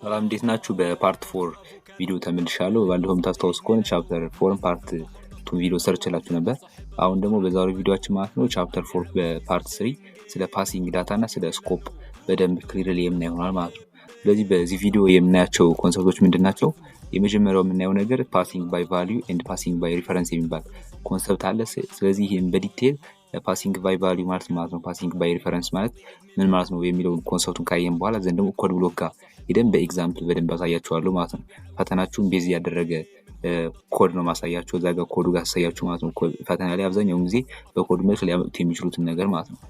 ሰላም እንዴት ናችሁ? በፓርት 4 ቪዲዮ ተመልሻለሁ። ባለፈው ታስታውሱ ከሆነ ቻፕተር 4 ፓርት 2 ቪዲዮ ሰርችላችሁ ነበር። አሁን ደግሞ በዛሬው ቪዲዮአችን ማለት ነው ቻፕተር 4 በፓርት 3 ስለ ፓሲንግ ዳታ እና ስለ ስኮፕ በደንብ ክሊርሊ የምናየው ይሆናል ማለት ነው። ስለዚህ በዚህ ቪዲዮ የምናያቸው ኮንሰፕቶች ምንድናቸው? የመጀመሪያው የምናየው ነገር ፓሲንግ ባይ ቫልዩ ኤንድ ፓሲንግ ባይ ሪፈረንስ የሚባል ኮንሰፕት አለ። ስለዚህ ይሄን በዲቴል ፓሲንግ ባይ ቫልዩ ማለት ነው፣ ፓሲንግ ባይ ሪፈረንስ ማለት ምን ማለት ነው የሚለውን ኮንሰፕቱን ካየን በኋላ ዘንድ ደግሞ ኮድ ብሎክ ጋር ሄደን በኤግዛምፕል በደንብ አሳያችኋለሁ ማለት ነው። ፈተናችሁን ቤዝ ያደረገ ኮድ ነው ማሳያችሁ፣ እዛ ጋር ኮዱ ጋር አሳያችሁ ማለት ነው። ፈተና ላይ አብዛኛውን ጊዜ በኮድ መልክ ሊያመጡት የሚችሉትን ነገር ማለት ነው።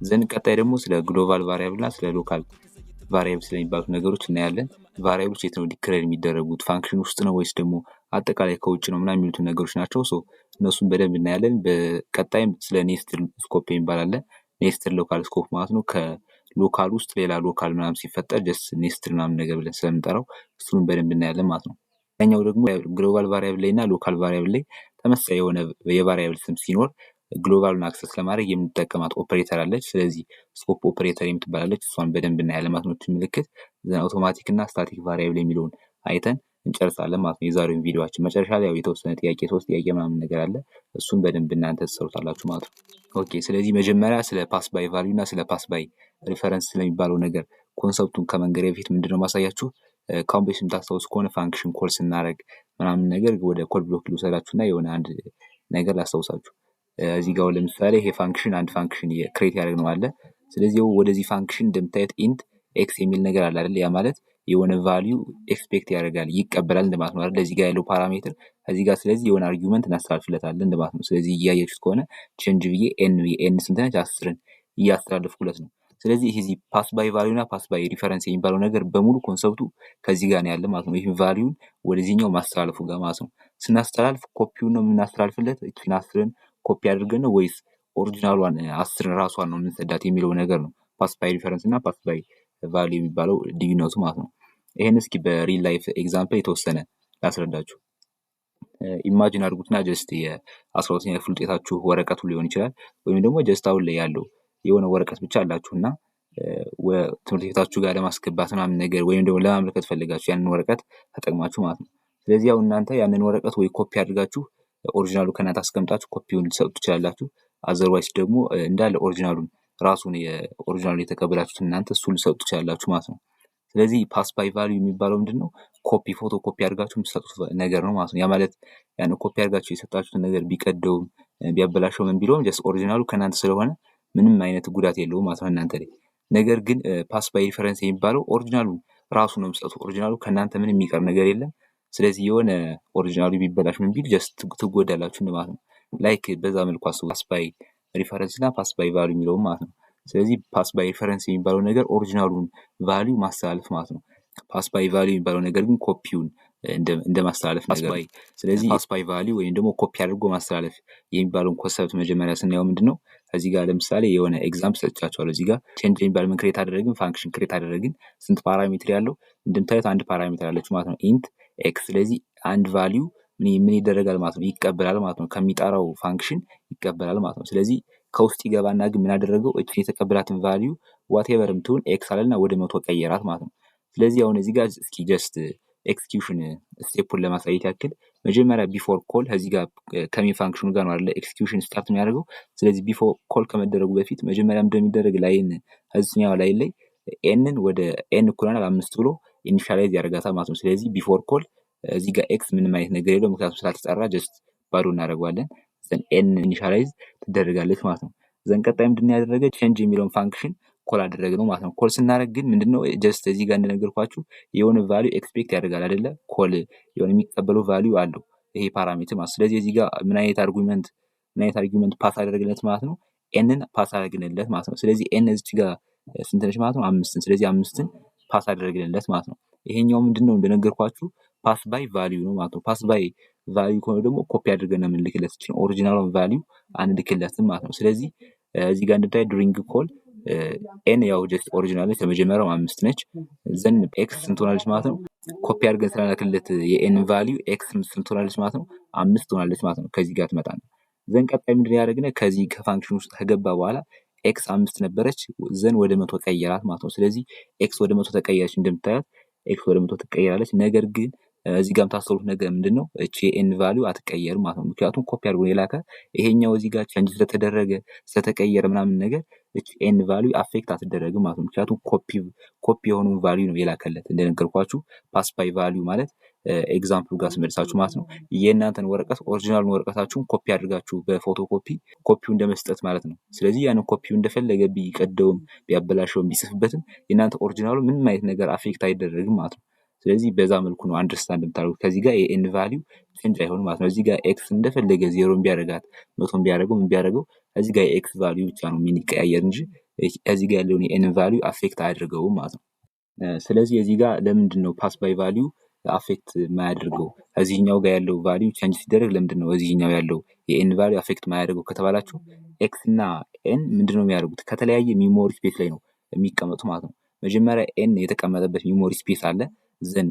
ዘንድ ቀጣይ ደግሞ ስለ ግሎባል ቫሪያብል እና ስለ ሎካል ቫሪያብል ስለሚባሉት ነገሮች እናያለን። ቫሪያብሎች የት ነው ዲክሌር የሚደረጉት? ፋንክሽን ውስጥ ነው ወይስ ደግሞ አጠቃላይ ከውጭ ነው ምናምን የሚሉትን ነገሮች ናቸው። እነሱን በደንብ እናያለን። በቀጣይም ስለ ኔስትድ ስኮፕ የሚባል አለ። ኔስትድ ሎካል ስኮፕ ማለት ነው ከሎካል ውስጥ ሌላ ሎካል ምናምን ሲፈጠር ጀስት ኔስትድ ምናምን ነገር ብለን ስለምንጠራው እሱን በደንብ እናያለን ማለት ነው። ያኛው ደግሞ ግሎባል ቫሪያብል ላይ እና ሎካል ቫሪያብል ላይ ተመሳሳይ የሆነ የቫሪያብል ስም ሲኖር ግሎባሉን አክሰስ ለማድረግ የምንጠቀማት ኦፕሬተር አለች። ስለዚህ ስኮፕ ኦፕሬተር የምትባላለች እሷን በደንብ እናያለን ማለት ነው። ምልክት አውቶማቲክ እና ስታቲክ ቫሪያብል የሚለውን አይተን እንጨርሳለን ማለት ነው። የዛሬውን ቪዲዮአችን መጨረሻ ላይ ያው የተወሰነ ጥያቄ 3 ጥያቄ ምናምን ነገር አለ። እሱን በደንብ እናንተ ትሰሩታላችሁ ማለት ነው። ኦኬ ስለዚህ መጀመሪያ ስለ ፓስ ባይ ቫልዩ እና ስለ ፓስ ባይ ሪፈረንስ ስለሚባለው ነገር ኮንሰፕቱን ከመንገሬ በፊት ምንድነው ማሳያችሁ ካሁን በፊት የምታስታውሱ ከሆነ ፋንክሽን ኮል ስናደርግ ምናምን ነገር ወደ ኮድ ብሎክ ልውሰዳችሁና የሆነ አንድ ነገር ላስታውሳችሁ። እዚህ ጋር ለምሳሌ ይሄ ፋንክሽን አንድ ፋንክሽን ክሬት ያደረግነው አለ። ስለዚህ ወደዚህ ፋንክሽን እንደምታዩት ኢንት ኤክስ የሚል ነገር አለ አይደል? ያ ማለት የሆነ ቫልዩ ኤክስፔክት ያደርጋል ይቀበላል እንደማለት ነው አይደል? እዚህ ጋር ያለው ፓራሜትር እዚህ ጋር ስለዚህ የሆነ አርጊውመንት እናስተላልፍለታለን እንደማለት ነው። ስለዚህ እያያችሁት ከሆነ ቼንጅ ብዬ ኤን ስንት ነች? 10ን እያስተላለፍኩለት ነው። ስለዚህ ይሄ ፓስ ባይ ቫልዩ እና ፓስ ባይ ሪፈረንስ የሚባለው ነገር በሙሉ ኮንሰፕቱ ከዚህ ጋር ነው ያለ ማለት ነው። ይሄን ቫልዩን ወደዚህኛው ማስተላለፉ ጋር ማለት ነው። ስናስተላልፍ ኮፒውን ነው የምናስተላልፍለት እቺን 10ን ኮፒ አድርገን ነው ወይስ ኦሪጂናሏን 10 ራሷን ነው የምንሰዳት የሚለው ነገር ነው ፓስ ባይ ሪፈረንስ እና ፓስ ባይ ቫልዩ የሚባለው ልዩነቱ ማለት ነው። ይሄን እስኪ በሪል ላይፍ ኤግዛምፕል የተወሰነ ላስረዳችሁ። ኢማጂን አድርጉትና ጀስት የ12ኛ ክፍል ውጤታችሁ ወረቀቱ ሊሆን ይችላል ወይም ደግሞ ጀስት አሁን ላይ ያለው የሆነ ወረቀት ብቻ አላችሁና ትምህርት ቤታችሁ ጋር ለማስገባት ምናምን ነገር ወይም ደግሞ ለማመልከት ፈልጋችሁ ያንን ወረቀት ተጠቅማችሁ ማለት ነው። ስለዚህ ያው እናንተ ያንን ወረቀት ወይ ኮፒ አድርጋችሁ ኦሪጂናሉ ከእናንተ አስቀምጣችሁ ኮፒውን ልትሰጡ ትችላላችሁ። አዘርዋይስ ደግሞ እንዳለ ኦሪጂናሉን ራሱን የኦሪጂናሉን የተቀበላችሁት እናንተ እሱን ልትሰጡ ትችላላችሁ ማለት ነው። ስለዚህ ፓስ ባይ ቫልዩ የሚባለው ምንድነው? ኮፒ ፎቶ ኮፒ አድርጋችሁ የምትሰጡት ነገር ነው ማለት ነው። ያ ማለት ያን ኮፒ አድርጋችሁ የሰጣችሁትን ነገር ቢቀደውም ቢያበላሸው ምን ቢለውም ጀስት ኦሪጂናሉ ከእናንተ ስለሆነ ምንም አይነት ጉዳት የለውም ማለት ነው እናንተ ላይ። ነገር ግን ፓስ ባይ ሪፈረንስ የሚባለው ኦሪጂናሉን ራሱ ነው የምትሰጡት። ኦሪጂናሉ ከእናንተ ምንም የሚቀር ነገር የለም። ስለዚህ የሆነ ኦሪጂናሉ ቢበላሽ ምን ቢል ጀስት ትጎዳላችሁ እንደማለት ነው። ላይክ በዛ መልኩ አስቡ ፓስ ባይ ሪፈረንስ እና ፓስ ባይ ቫልዩ የሚለውም ማለት ነው። ስለዚህ ፓስ ባይ ሪፈረንስ የሚባለው ነገር ኦሪጂናሉን ቫልዩ ማስተላለፍ ማለት ነው። ፓስ ባይ ቫልዩ የሚባለው ነገር ግን ኮፒውን እንደ ማስተላለፍ ነገር ነው። ስለዚህ ፓስ ባይ ቫልዩ ወይም ደግሞ ኮፒ አድርጎ ማስተላለፍ የሚባለውን ኮንሰፕት መጀመሪያ ስናየው ምንድነው? እዚህ ጋር ለምሳሌ የሆነ ኤግዛምፕል ሰጥቻችኋለሁ። እዚህ ጋር ቼንጅ የሚባል ምን ክሬት አደረግን? ፋንክሽን ክሬት አደረግን። ስንት ፓራሜትር ያለው? እንደምታዩት አንድ ፓራሜትር አለች ማለት ነው ኢንት ኤክስ። ስለዚህ አንድ ቫልዩ ምን ይደረጋል ማለት ነው? ይቀበላል ማለት ነው። ከሚጠራው ፋንክሽን ይቀበላል ማለት ነው። ስለዚህ ከውስጥ ይገባና ግን ምን አደረገው? እቺን የተቀበላትን ቫልዩ ዋትኤቨር ምትሆን ኤክስ አለና ወደ 100 ቀየራት ማለት ነው። ስለዚህ አሁን እዚህ ጋር እስኪ ጀስት ኤክስኪዩሽን ስቴፑን ለማሳየት ያክል መጀመሪያ ቢፎር ኮል እዚህ ጋር ከሜን ፋንክሽኑ ጋር ነው አይደል ኤክስኪዩሽን ስታርት የሚያደርገው። ስለዚህ ቢፎር ኮል ከመደረጉ በፊት መጀመሪያ እንደሚደረግ ላይን እዚህኛው ላይን ላይ ኤንን ወደ ኤን እኩል 5 ብሎ ኢኒሻላይዝ ያደርጋታል ማለት ነው። ስለዚህ ቢፎር ኮል እዚህ ጋር ኤክስ ምንም አይነት ነገር የለውም ምክንያቱም ስላልተጠራ ጀስት ባዶ እናደርገዋለን። ዘን ኤን ኢኒሻላይዝ ትደረጋለች ማለት ነው። ዘን ቀጣይ ምንድን ያደረገ ቼንጅ የሚለውን ፋንክሽን ኮል አደረግነው ማለት ነው። ኮል ስናደርግ ግን ምንድነው ጀስት እዚህ ጋር እንደነገርኳችሁ የሆነ ቫልዩ ኤክስፔክት ያደርጋል አይደለ? ኮል የሆነ የሚቀበለው ቫልዩ አለው ይሄ ፓራሜትር ማለት። ስለዚህ እዚህ ጋር ምን አይነት አርጊውመንት ፓስ አደረግለት ማለት ነው? ኤንን ፓስ አደረግንለት ማለት ነው። ስለዚህ ኤን እዚህ ጋር ስንት ነች ማለት ነው? 5ን። ስለዚህ 5ን ፓስ አደረግንለት ማለት ነው። ይሄኛው ምንድነው እንደነገርኳችሁ ፓስ ባይ ቫልዩ ነው ማለት ነው። ፓስ ባይ ቫልዩ ከሆነ ደግሞ ኮፒ አድርገን ነው የምንልክለት እቺን ኦሪጂናሉን ቫልዩ አንልክለትም ማለት ነው። ስለዚህ እዚህ ጋር እንደታይ ዱሪንግ ኮል ኤን ያው ጀስት ኦሪጂናል ነች ለመጀመሪያው 5 ነች። ዘን ኤክስ ስንት ሆናለች ማለት ነው? ኮፒ አድርገን ስለላክለት የኤን ቫልዩ ኤክስ ስንት ሆናለች ማለት ነው? 5 ሆናለች ማለት ነው። ከዚህ ጋር ትመጣና ዘን ቀጣይ ምንድን ያደረግነው ከዚህ ከፋንክሽን ውስጥ ከገባ በኋላ ኤክስ 5 ነበረች ዘን ወደ 100 ቀየራት ማለት ነው። ስለዚህ ኤክስ ወደ 100 ተቀየረች እንደምታዩት ኤክስ ወደ 100 ትቀየራለች። ነገር ግን እዚህ ጋር የምታስተውሉት ነገር ምንድነው? እቺ የኤን ቫልዩ አትቀየርም ማለት ነው። ምክንያቱም ኮፒ አድርጎ የላከ ይሄኛው እዚህ ጋር ቼንጅ ስለተደረገ ስለተቀየረ ምናምን ነገር እቺ ኤን ቫልዩ አፌክት አትደረግም ማለት ነው። ምክንያቱም ኮፒ የሆነውን ቫልዩ ነው የላከለት። እንደነገርኳችሁ ፓስ ባይ ቫልዩ ማለት ኤግዛምፕሉ ጋር ስመልሳችሁ ማለት ነው የእናንተን ወረቀት ኦሪጂናሉን ወረቀታችሁን ኮፒ አድርጋችሁ በፎቶ ኮፒው እንደመስጠት ማለት ነው። ስለዚህ ያንን ኮፒው እንደፈለገ ቢቀደውም ቢያበላሸውም ቢጽፍበትም የእናንተ ኦሪጂናሉ ምንም አይነት ነገር አፌክት አይደረግም ማለት ነው። ስለዚህ በዛ መልኩ ነው አንደርስታንድ የምታደርጉት። ከዚህ ጋር የኤን ቫልዩ ቼንጅ አይሆንም ማለት ነው። እዚህ ጋር ኤክስ እንደፈለገ ዜሮን ቢያደርጋት መቶን ቢያደርገው ምን ቢያደርገው እዚህ ጋር የኤክስ ቫልዩ ብቻ ነው የሚቀያየር እንጂ እዚህ ጋር ያለውን የኤን ቫልዩ አፌክት አያደርገውም ማለት ነው። ስለዚህ እዚህ ጋር ለምንድን ነው ፓስ ባይ ቫልዩ አፌክት ማያደርገው? እዚህኛው ጋር ያለው ቫልዩ ቼንጅ ሲደረግ ለምንድን ነው እዚህኛው ያለው የኤን ቫልዩ አፌክት ማያደርገው ከተባላችሁ ኤክስ እና ኤን ምንድነው የሚያደርጉት? ከተለያየ ሚሞሪ ስፔስ ላይ ነው የሚቀመጡ ማለት ነው። መጀመሪያ ኤን የተቀመጠበት ሚሞሪ ስፔስ አለ። ዘን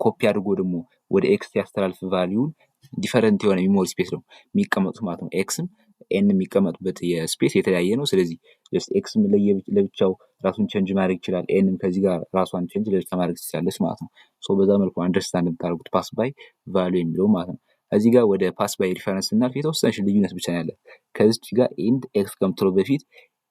ኮፒ አድርጎ ደግሞ ወደ ኤክስ ሲያስተላልፍ ቫልዩን ዲፈረንት የሆነ ሚሞሪ ስፔስ ነው የሚቀመጡት ማለት ነው። ኤክስም ኤን የሚቀመጡበት የስፔስ የተለያየ ነው። ስለዚህ ኤክስም ለብቻው ራሱን ቼንጅ ማድረግ ይችላል። ኤንም ከዚህ ጋር ራሷን ቼንጅ ለብቻ ማድረግ ትችላለች ማለት ነው። ሶ በዛ መልኩ አንደርስታንድ የምታደርጉት ፓስ ባይ ቫልዩ የሚለው ማለት ነው። እዚህ ጋር ወደ ፓስ ባይ ሪፈረንስ ስናልፍ የተወሰነች ልዩነት ብቻ ነው ያለ። ከዚች ጋር ኢንት ኤክስ ከምትለው በፊት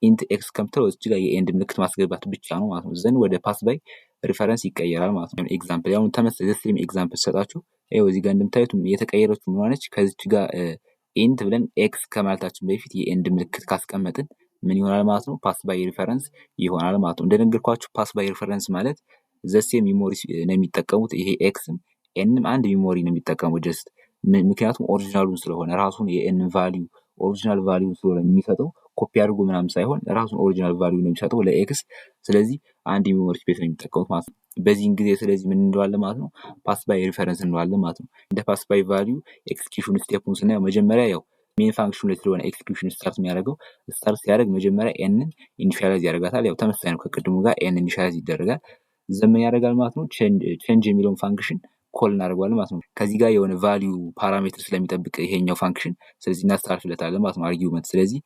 ኢንት ኤክስ ከምትለው እዚች ጋር የኤንድ ምልክት ማስገባት ብቻ ነው ማለት ነው። ዘን ወደ ፓስ ባይ ሪፈረንስ ይቀየራል ማለት ነው። ኤግዛምፕል ያው ተመሳሳይ ዘሴም ኤግዛምፕል ሰጣችሁ። ይኸው እዚህ ጋር እንደምታዩት የተቀየረችው ምን ሆነች? ከዚች ጋር ኢንት ብለን ኤክስ ከማለታችን በፊት የኤንድ ምልክት ካስቀመጥን ምን ይሆናል ማለት ነው? ፓስ ባይ ሪፈረንስ ይሆናል ማለት ነው። እንደነገርኳችሁ ፓስ ባይ ሪፈረንስ ማለት ዘሴም ሚሞሪ ነው የሚጠቀሙት። ይሄ ኤክስም ኤንም አንድ ሚሞሪ ነው የሚጠቀሙት ጀስት ምክንያቱም ኦሪጂናሉን ስለሆነ ራሱን የኤን ቫልዩ ኦሪጂናል ቫልዩ ስለሆነ የሚሰጠው ኮፒ አድርጎ ምናምን ሳይሆን ራሱን ኦሪጂናል ቫልዩ ነው የሚሰጠው ለኤክስ። ስለዚህ አንድ ሚሞሪ ስፔስ ነው የሚጠቀሙት ማለት ነው። በዚህን ጊዜ ስለዚህ ምን እንለዋለን ማለት ነው? ፓስ ባይ ሪፈረንስ እንለዋለን ማለት ነው። እንደ ፓስ ባይ ቫልዩ ኤክስኪዩሽን ስቴፑን ስናየው መጀመሪያ ያው ሜን ፋንክሽኑ ላይ ስለሆነ ኤክስኪዩሽን ስታርት የሚያደርገው ስታርት ሲያደርግ መጀመሪያ ኤንን ኢኒሻላይዝ ያደርጋታል። ያው ተመሳሳይ ነው ከቅድሙ ጋር ኤን ኢኒሻላይዝ ይደረጋል። ዘመን ያደርጋል ማለት ነው። ቼንጅ የሚለውን ፋንክሽን ኮል እናደርገዋለን ማለት ነው። ከዚህ ጋር የሆነ ቫልዩ ፓራሜትር ስለሚጠብቅ ይሄኛው ፋንክሽን ስለዚህ እናስተላልፍለታለን ማለት ነው አርጊውመንት። ስለዚህ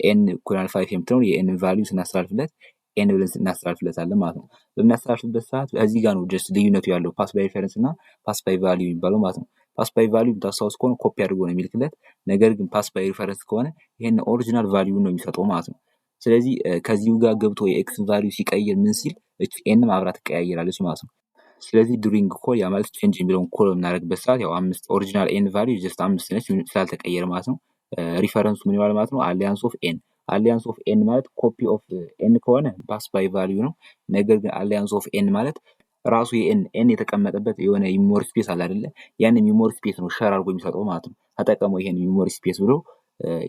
ኤን ኢኳል 5 የምትለውን የኤን ቫልዩ ስናስተላልፍለት ኤን ብለን እናስተላልፍለታለን ማለት ነው። በምናስተላልፍበት ሰዓት እዚህ ጋር ነው ጀስት ልዩነቱ ያለው ፓስ ባይ ሪፈረንስ እና ፓስ ባይ ቫልዩ የሚባለው ማለት ነው። ፓስ ባይ ቫልዩ የምታስታውስ ከሆነ ኮፒ አድርጎ ነው የሚልክለት። ነገር ግን ፓስ ባይ ሪፈረንስ ከሆነ ይሄን ኦሪጂናል ቫልዩ ነው የሚሰጠው ማለት ነው። ስለዚህ ከዚሁ ጋር ገብቶ የኤክስ ቫልዩ ሲቀይር ምን ሲል እቺ ኤንም አብራ ትቀያየራለች ማለት ነው። ስለዚህ ዱሪንግ ኮል ያ ማለት ቼንጅ የሚለውን ኮል በምናደርግበት ሰዓት ያው አምስት ኦሪጂናል ኤን ቫልዩ ጀስት 5 ነች ስላልተቀየረ ማለት ነው። ሪፈረንሱ ምን ይሆናል ማለት ነው? አሊያንስ ኦፍ ኤን። አሊያንስ ኦፍ ኤን ማለት ኮፒ ኦፍ ኤን ከሆነ ፓስ ባይ ቫልዩ ነው። ነገር ግን አሊያንስ ኦፍ ኤን ማለት ራሱ ኤን የተቀመጠበት የሆነ ሚሞሪ ስፔስ አለ አይደለ? ያን ሚሞሪ ስፔስ ነው ሸር አድርጎ የሚሰጠው ማለት ነው። ተጠቀመው ይሄን ሚሞሪ ስፔስ ብሎ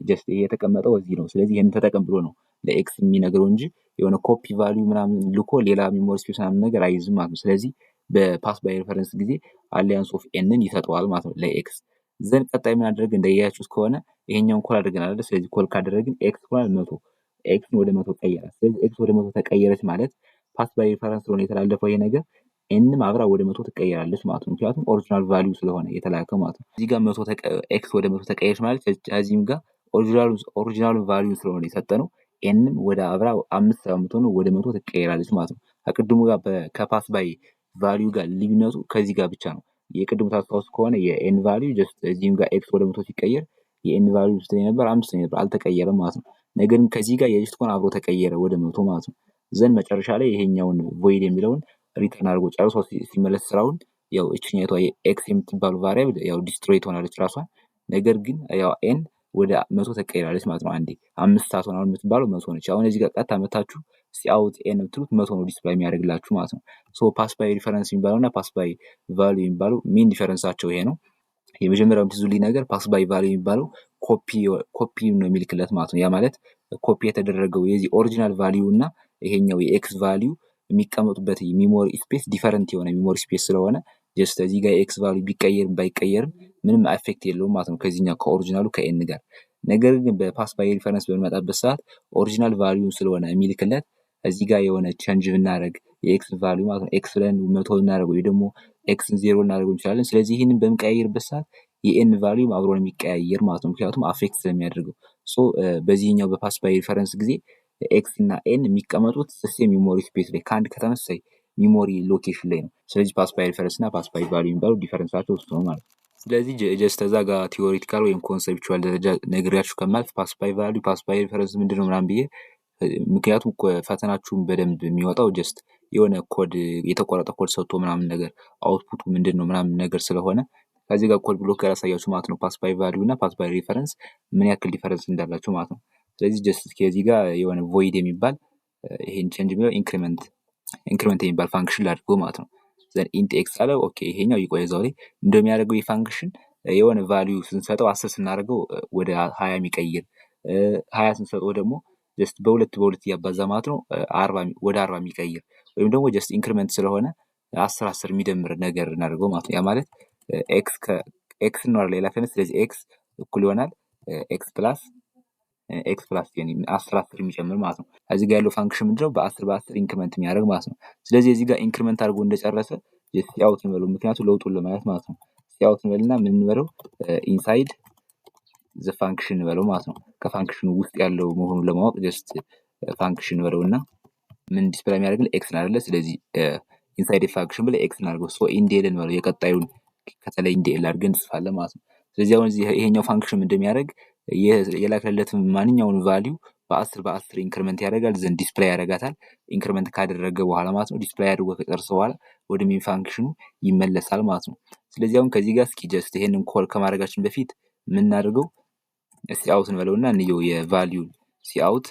ጀስት ይሄ የተቀመጠው እዚህ ነው። ስለዚህ ይሄን ተጠቀም ብሎ ነው ለኤክስ የሚነግረው እንጂ የሆነ ኮፒ ቫልዩ ምናምን ልኮ ሌላ ሚሞሪ ስፔስ ምናምን ነገር አይዝም ማለት ነው። ስለዚህ በፓስ ባይ ሪፈረንስ ጊዜ አሊያንስ ኦፍ ኤንን ይሰጠዋል ማለት ነው ለኤክስ። ዘን ቀጣይ ምን አደረግን እንደያያችሁት ከሆነ ይሄኛውን ኮል አድርገን አይደል? ስለዚህ ኮል ካደረግን ኤክስ ኮል 100 ኤክስን ወደ 100 ቀየራት። ስለዚህ ኤክስ ወደ 100 ተቀየረች ማለት ፓስ ባይ ሪፈረንስ ስለሆነ የተላለፈው ይሄ ነገር ኤንም አብራ ወደ 100 ትቀየራለች ማለት ነው። ምክንያቱም ኦሪጂናል ቫልዩ ስለሆነ የተላከው ማለት ነው። እዚህ ጋር ኤክስ ወደ 100 ተቀየረች ማለት ከዚህም ጋር ኦሪጂናሉ ቫልዩ ስለሆነ የሰጠነው ኤንም ወደ አብራ 5 በመቶ ወደ 100 ትቀየራለች ማለት ነው። ከቅድሙ ጋር ከፓስ ባይ ቫልዩ ጋር ልዩነቱ ከዚህ ጋር ብቻ ነው። የቅድሙ ታስታውስ ከሆነ የኤን ቫልዩ ጀስት እዚህም ጋር ኤክስ ወደ 100 ሲቀየር የኤን ቫልዩ ስንት ነበር? 5 ነበር፣ አልተቀየረም ማለት ነው። ነገር ግን ከዚህ ጋር የጀስት ኮን አብሮ ተቀየረ ወደ 100 ማለት ነው። ዘን መጨረሻ ላይ ይሄኛውን ቮይድ የሚለውን ሪተርን አድርጎ ጨርሶ ሲመለስ ስራውን ያው እችኛቷ ኤክስ የምትባሉ ቫሪያብል ያው ዲስትሮይ ትሆናለች ራሷን። ነገር ግን ያው ኤን ወደ 100 ተቀይራለች ማለት ነው። አንዴ 5 ሳትሆን አሁን የምትባለው 100 ነች። አሁን እዚህ ጋር ቀጥታ መታችሁ ሲአውት ኤን የምትሉት 100 ነው ዲስፕላይ የሚያደርግላችሁ ማለት ነው። ሶ ፓስ ባይ ሪፈረንስ የሚባለው እና ፓስ ባይ ቫልዩ የሚባለው ሜን ዲፈረንሳቸው ይሄ ነው። የመጀመሪያው የምትይዙልኝ ነገር ፓስ ባይ ቫልዩ የሚባለው ኮፒ ነው የሚልክለት ማለት ነው። ያ ማለት ኮፒ የተደረገው የዚህ ኦሪጂናል ቫልዩ እና ይሄኛው የኤክስ ቫልዩ የሚቀመጡበት ሚሞሪ ስፔስ ዲፈረንት የሆነ ሚሞሪ ስፔስ ስለሆነ ጀስት እዚህ ጋር ኤክስ ቫልዩ ቢቀየርም ባይቀየርም ምንም አፌክት የለውም ማለት ነው ከዚህኛው ከኦሪጂናሉ ከኤን ጋር። ነገር ግን በፓስ ባይ ሪፈረንስ በሚመጣበት ሰዓት ኦሪጂናል ቫልዩን ስለሆነ የሚልክለት እዚህ ጋር የሆነ ቼንጅ ብናደርግ የኤክስ ቫልዩ ማለት ነው ኤክስ ብለን 100 ብናደርገው ወይ ደግሞ ኤክስን 0 እናደርገው እንችላለን። ስለዚህ ይህንን በምቀያየርበት ሰዓት የኤን ቫልዩ አብሮ ነው የሚቀያየር ማለት ነው፣ ምክንያቱም አፌክት ስለሚያደርገው። ሶ በዚህኛው በፓስ ባይ ሪፈረንስ ጊዜ ኤክስ እና ኤን የሚቀመጡት ሴም ሚሞሪ ስፔስ ላይ ከአንድ ከተመሳሳይ ሚሞሪ ሎኬሽን ላይ ነው። ስለዚህ ፓስ ባይ ሪፈረንስ እና ፓስ ባይ ቫልዩ የሚባለው ዲፈረንሳቸው እሱ ነው ማለት ነው። ስለዚህ ጀስት እዛ ጋር ቲዎሪቲካል ወይም ኮንሴፕቹዋል ደረጃ ነግሬያችሁ ከማልፍ ፓስ ባይ ቫልዩ ፓስ ባይ ሪፈረንስ ምንድነው ምናምን ብዬ ምክንያቱም ፈተናችሁን በደንብ የሚወጣው ጀስት የሆነ ኮድ የተቆረጠ ኮድ ሰጥቶ ምናምን ነገር አውትፑቱ ምንድነው ምናምን ነገር ስለሆነ ከዚህ ጋር ኮድ ብሎክ ያሳያችሁ ማለት ነው። ፓስ ባይ ቫልዩ እና ፓስ ባይ ሪፈረንስ ምን ያክል ዲፈረንስ እንዳላቸው ማለት ነው። ስለዚህ ጀስት ከዚህ ጋር የሆነ ቮይድ የሚባል ይሄን ቼንጅ የሚለው ኢንክሪመንት የሚባል ፋንክሽን ላድርገው ማለት ነው። ዘን ኢንት ኤክስ አለ። ኦኬ ይሄኛው ይቆይ እዛው ላይ እንደሚያደርገው የፋንክሽን የሆነ ቫልዩ ስንሰጠው 10 ስናደርገው ወደ 20 የሚቀይር 20 ስንሰጠው ደግሞ ጀስት በሁለት እያባዛ ማለት ነው ወደ 40 የሚቀይር ወይም ደግሞ ጀስት ኢንክሪመንት ስለሆነ 10 የሚደምር ነገር እናደርገው ማለት ነው። ያ ማለት ኤክስ ነው ሌላ ከነ ስለዚህ ኤክስ እኩል ይሆናል ኤክስ ፕላስ 10 የሚጨምር ማለት ነው። እዚህ ጋር ያለው ፋንክሽን ምንድነው በ10 ኢንክሪመንት የሚያደርግ ማለት ነው። ስለዚህ እዚህ ጋር ኢንክሪመንት አድርጎ እንደጨረሰ ሲአውት እንበለው ምክንያቱም ለውጡን ለማየት ማለት ነው። ሲአውት እንበልና ምን እንበለው ኢንሳይድ ዘ ፋንክሽን እንበለው ማለት ነው። ከፋንክሽኑ ውስጥ ያለው መሆኑን ለማወቅ ጀስት ፋንክሽን እንበለውና ምን ዲስፕሌይ የሚያደርግልን ኤክስ አይደለ? ስለዚህ ኢንሳይድ ፋንክሽን ብለ ኤክስ እናድርገው ሶ ኢንዴል እንበለው የቀጣዩን ከተለይ ኢንዴል አድርገን እንጽፋለን ማለት ነው። ስለዚህ አሁን ይሄኛው ፋንክሽን እንደሚያደርግ የላከለትን ማንኛውን ቫልዩ በ10 ኢንክሪመንት ያደርጋል ዘንድ ዲስፕሌይ ያደርጋታል። ኢንክሪመንት ካደረገ በኋላ ማለት ነው ዲስፕሌይ አድርጎ ከጨረሰ በኋላ ወደ ሜን ፋንክሽኑ ይመለሳል ማለት ነው። ስለዚህ አሁን ከዚህ ጋር እስኪ ጀስት ይሄንን ኮል ከማድረጋችን በፊት የምናደርገው ሲአውት እንበለውና እንየው የቫልዩ ሲአውት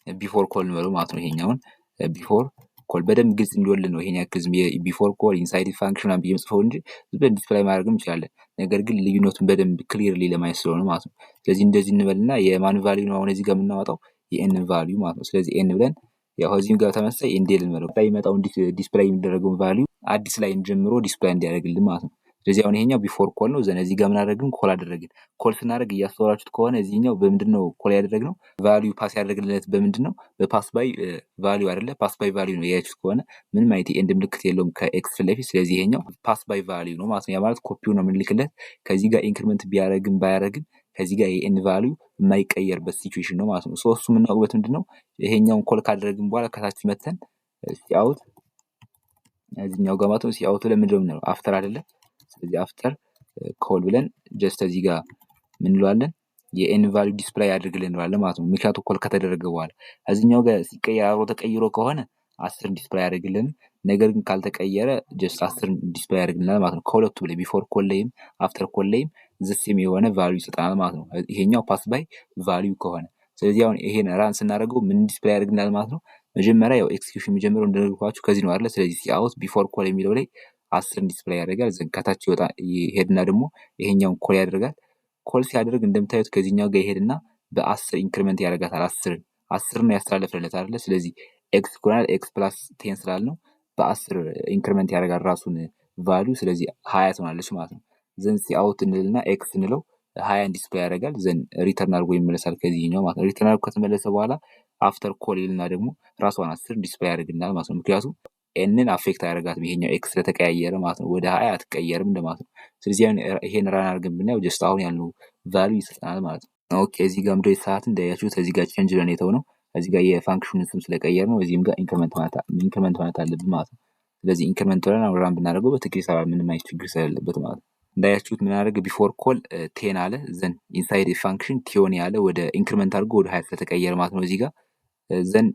ቢፎር ኮል እንበለው ማለት ነው። ይሄኛውን ቢፎር ኮል በደንብ ግልጽ እንዲወልን ነው። ይሄን ያክል ዝም ቢፎር ኮል ኢንሳይድ ፋንክሽን አንብዬ ጽፈው እንጂ ዝም ዲስፕሌይ ማድረግም እንችላለን። ነገር ግን ልዩነቱን በደንብ ክሊርሊ ለማየት ስለሆነ ማለት ነው። ስለዚህ እንደዚህ እንበልና የማን ቫልዩ ነው አሁን እዚህ ጋር የምናወጣው የኤን ቫልዩ ማለት ነው። ስለዚህ ኤን ብለን ያው እዚህም ጋር ተመሳሳይ ኤንዴል እንበለው ላይ ይመጣውን ዲስፕሌይ የሚደረገውን ቫልዩ አዲስ ላይ ጀምሮ ዲስፕሌይ እንዲያደርግልን ማለት ነው። ስለዚህ አሁን ይሄኛው ቢፎር ኮል ነው። ዘን እዚህ ጋር ምን አደረግን ኮል አደረግን። ኮል ስናደርግ እያስተዋላችሁት ከሆነ እዚህኛው በምንድነው ኮል ያደረግነው ቫልዩ ፓስ ያደረግልለት በምንድነው በፓስ ባይ ቫልዩ አይደለ? ፓስ ባይ ቫልዩ ነው ያያችሁት ከሆነ ምንም አይነት ኤንድ ምልክት የለውም ከኤክስ ፊት ለፊት። ስለዚህ ይሄኛው ፓስ ባይ ቫልዩ ነው ማለት ነው። ያ ማለት ኮፒው ነው የምንልክለት ከዚህ ጋር ኢንክሪመንት ቢያደርግም ባያደርግም ከዚህ ጋር የኤን ቫልዩ የማይቀየርበት ሲቹዌሽን ነው ማለት ነው። እሱ የምናውቅበት ምንድነው ይሄኛውን ኮል ካደረግን በኋላ ከታች መተን ሲአውት እዚህኛው ጋር ማለት ነው ሲአውት ለምንድነው የምንለው አፍተር አይደለ? ስለዚህ አፍተር ኮል ብለን ጀስት እዚህ ጋር ምን እንለዋለን የኤን ቫልዩ ዲስፕሌይ ያድርግልን እንለዋለን ማለት ነው። ምክንያቱም ኮል ከተደረገ በኋላ እዚህኛው ጋር ሲቀየር አብሮ ተቀይሮ ከሆነ 10 ዲስፕሌይ ያደርግልን። ነገር ግን ካልተቀየረ ጀስት 10 ዲስፕሌይ ያደርግልናል ማለት ነው። ከሁለቱ ላይ ቢፎር ኮል ላይም አፍተር ኮል ላይም ዘሴም የሆነ ቫልዩ ይሰጣናል ማለት ነው። ይሄኛው ፓስ ባይ ቫልዩ ከሆነ ስለዚህ አሁን ይሄን ራን ስናደርገው ምን ዲስፕሌይ ያደርግልናል ማለት ነው። መጀመሪያ ያው ኤክስኪዩሽን የሚጀምረው እንደነገርኳችሁ ከዚህ ነው አይደለ? ስለዚህ ሲአውት ቢፎር ኮል የሚለው ላይ 10 ዲስፕሌይ ያደርጋል። ዘን ከታች ይወጣ ይሄድና ደግሞ ይሄኛውን ኮል ያደርጋል። ኮል ሲያደርግ እንደምታዩት ከዚህኛው ጋር ይሄድና በ10 ኢንክሪመንት ያደርጋታል። 10 ነው ያስተላለፈለት አይደለ? ስለዚህ ኤክስ ይሆናል ኤክስ ፕላስ 10 ስላልነው በ10 ኢንክሪመንት ያደርጋል ራሱን ቫልዩ። ስለዚህ 20 ትሆናለች ማለት ነው። ዘን ሲአውት እንልና ኤክስ እንለው 20 ዲስፕሌይ ያደርጋል። ዘን ሪተርን አድርጎ ይመለሳል ከዚህኛው ማለት ነው። ሪተርን አድርጎ ከተመለሰ በኋላ አፍተር ኮል ይልና ደግሞ ራሷን 10 ዲስፕሌይ ያደርግልናል ማለት ነው። ምክንያቱም ኤንን አፌክት አያደርጋትም ይሄኛው ኤክስ ስለተቀያየረ ማለት ነው። ወደ 20 አትቀየርም እንደማለት ነው። ስለዚህ ይሄን ራን አድርገን ብናየው ጀስት አሁን ያለው ቫልዩ ይሰጠናል ማለት ነው። ኦኬ እዚህ ጋር ምድር ሰዓት እንዳያችሁት እዚህ ጋር ቼንጅ ብለን የተውነው እዚህ ጋር የፋንክሽኑን ስም ስለቀየር ነው። እዚህም ጋር ኢንክሪመንት ማለት አለብን ማለት ነው። ስለዚህ ኢንክሪመንት ብለን አሁን ራን ብናደርገው በትክክል ይሰራል ምንም አይነት ችግር ስለሌለበት ማለት ነው። እንዳያችሁት ምን አደረገ ቢፎር ኮል 10 አለ። ዘን ኢንሳይድ ፋንክሽን ቲዮን ያለ ወደ ኢንክሪመንት አድርጎ ወደ 20 ስለተቀየረ ማለት ነው። እዚህ ጋር ዘን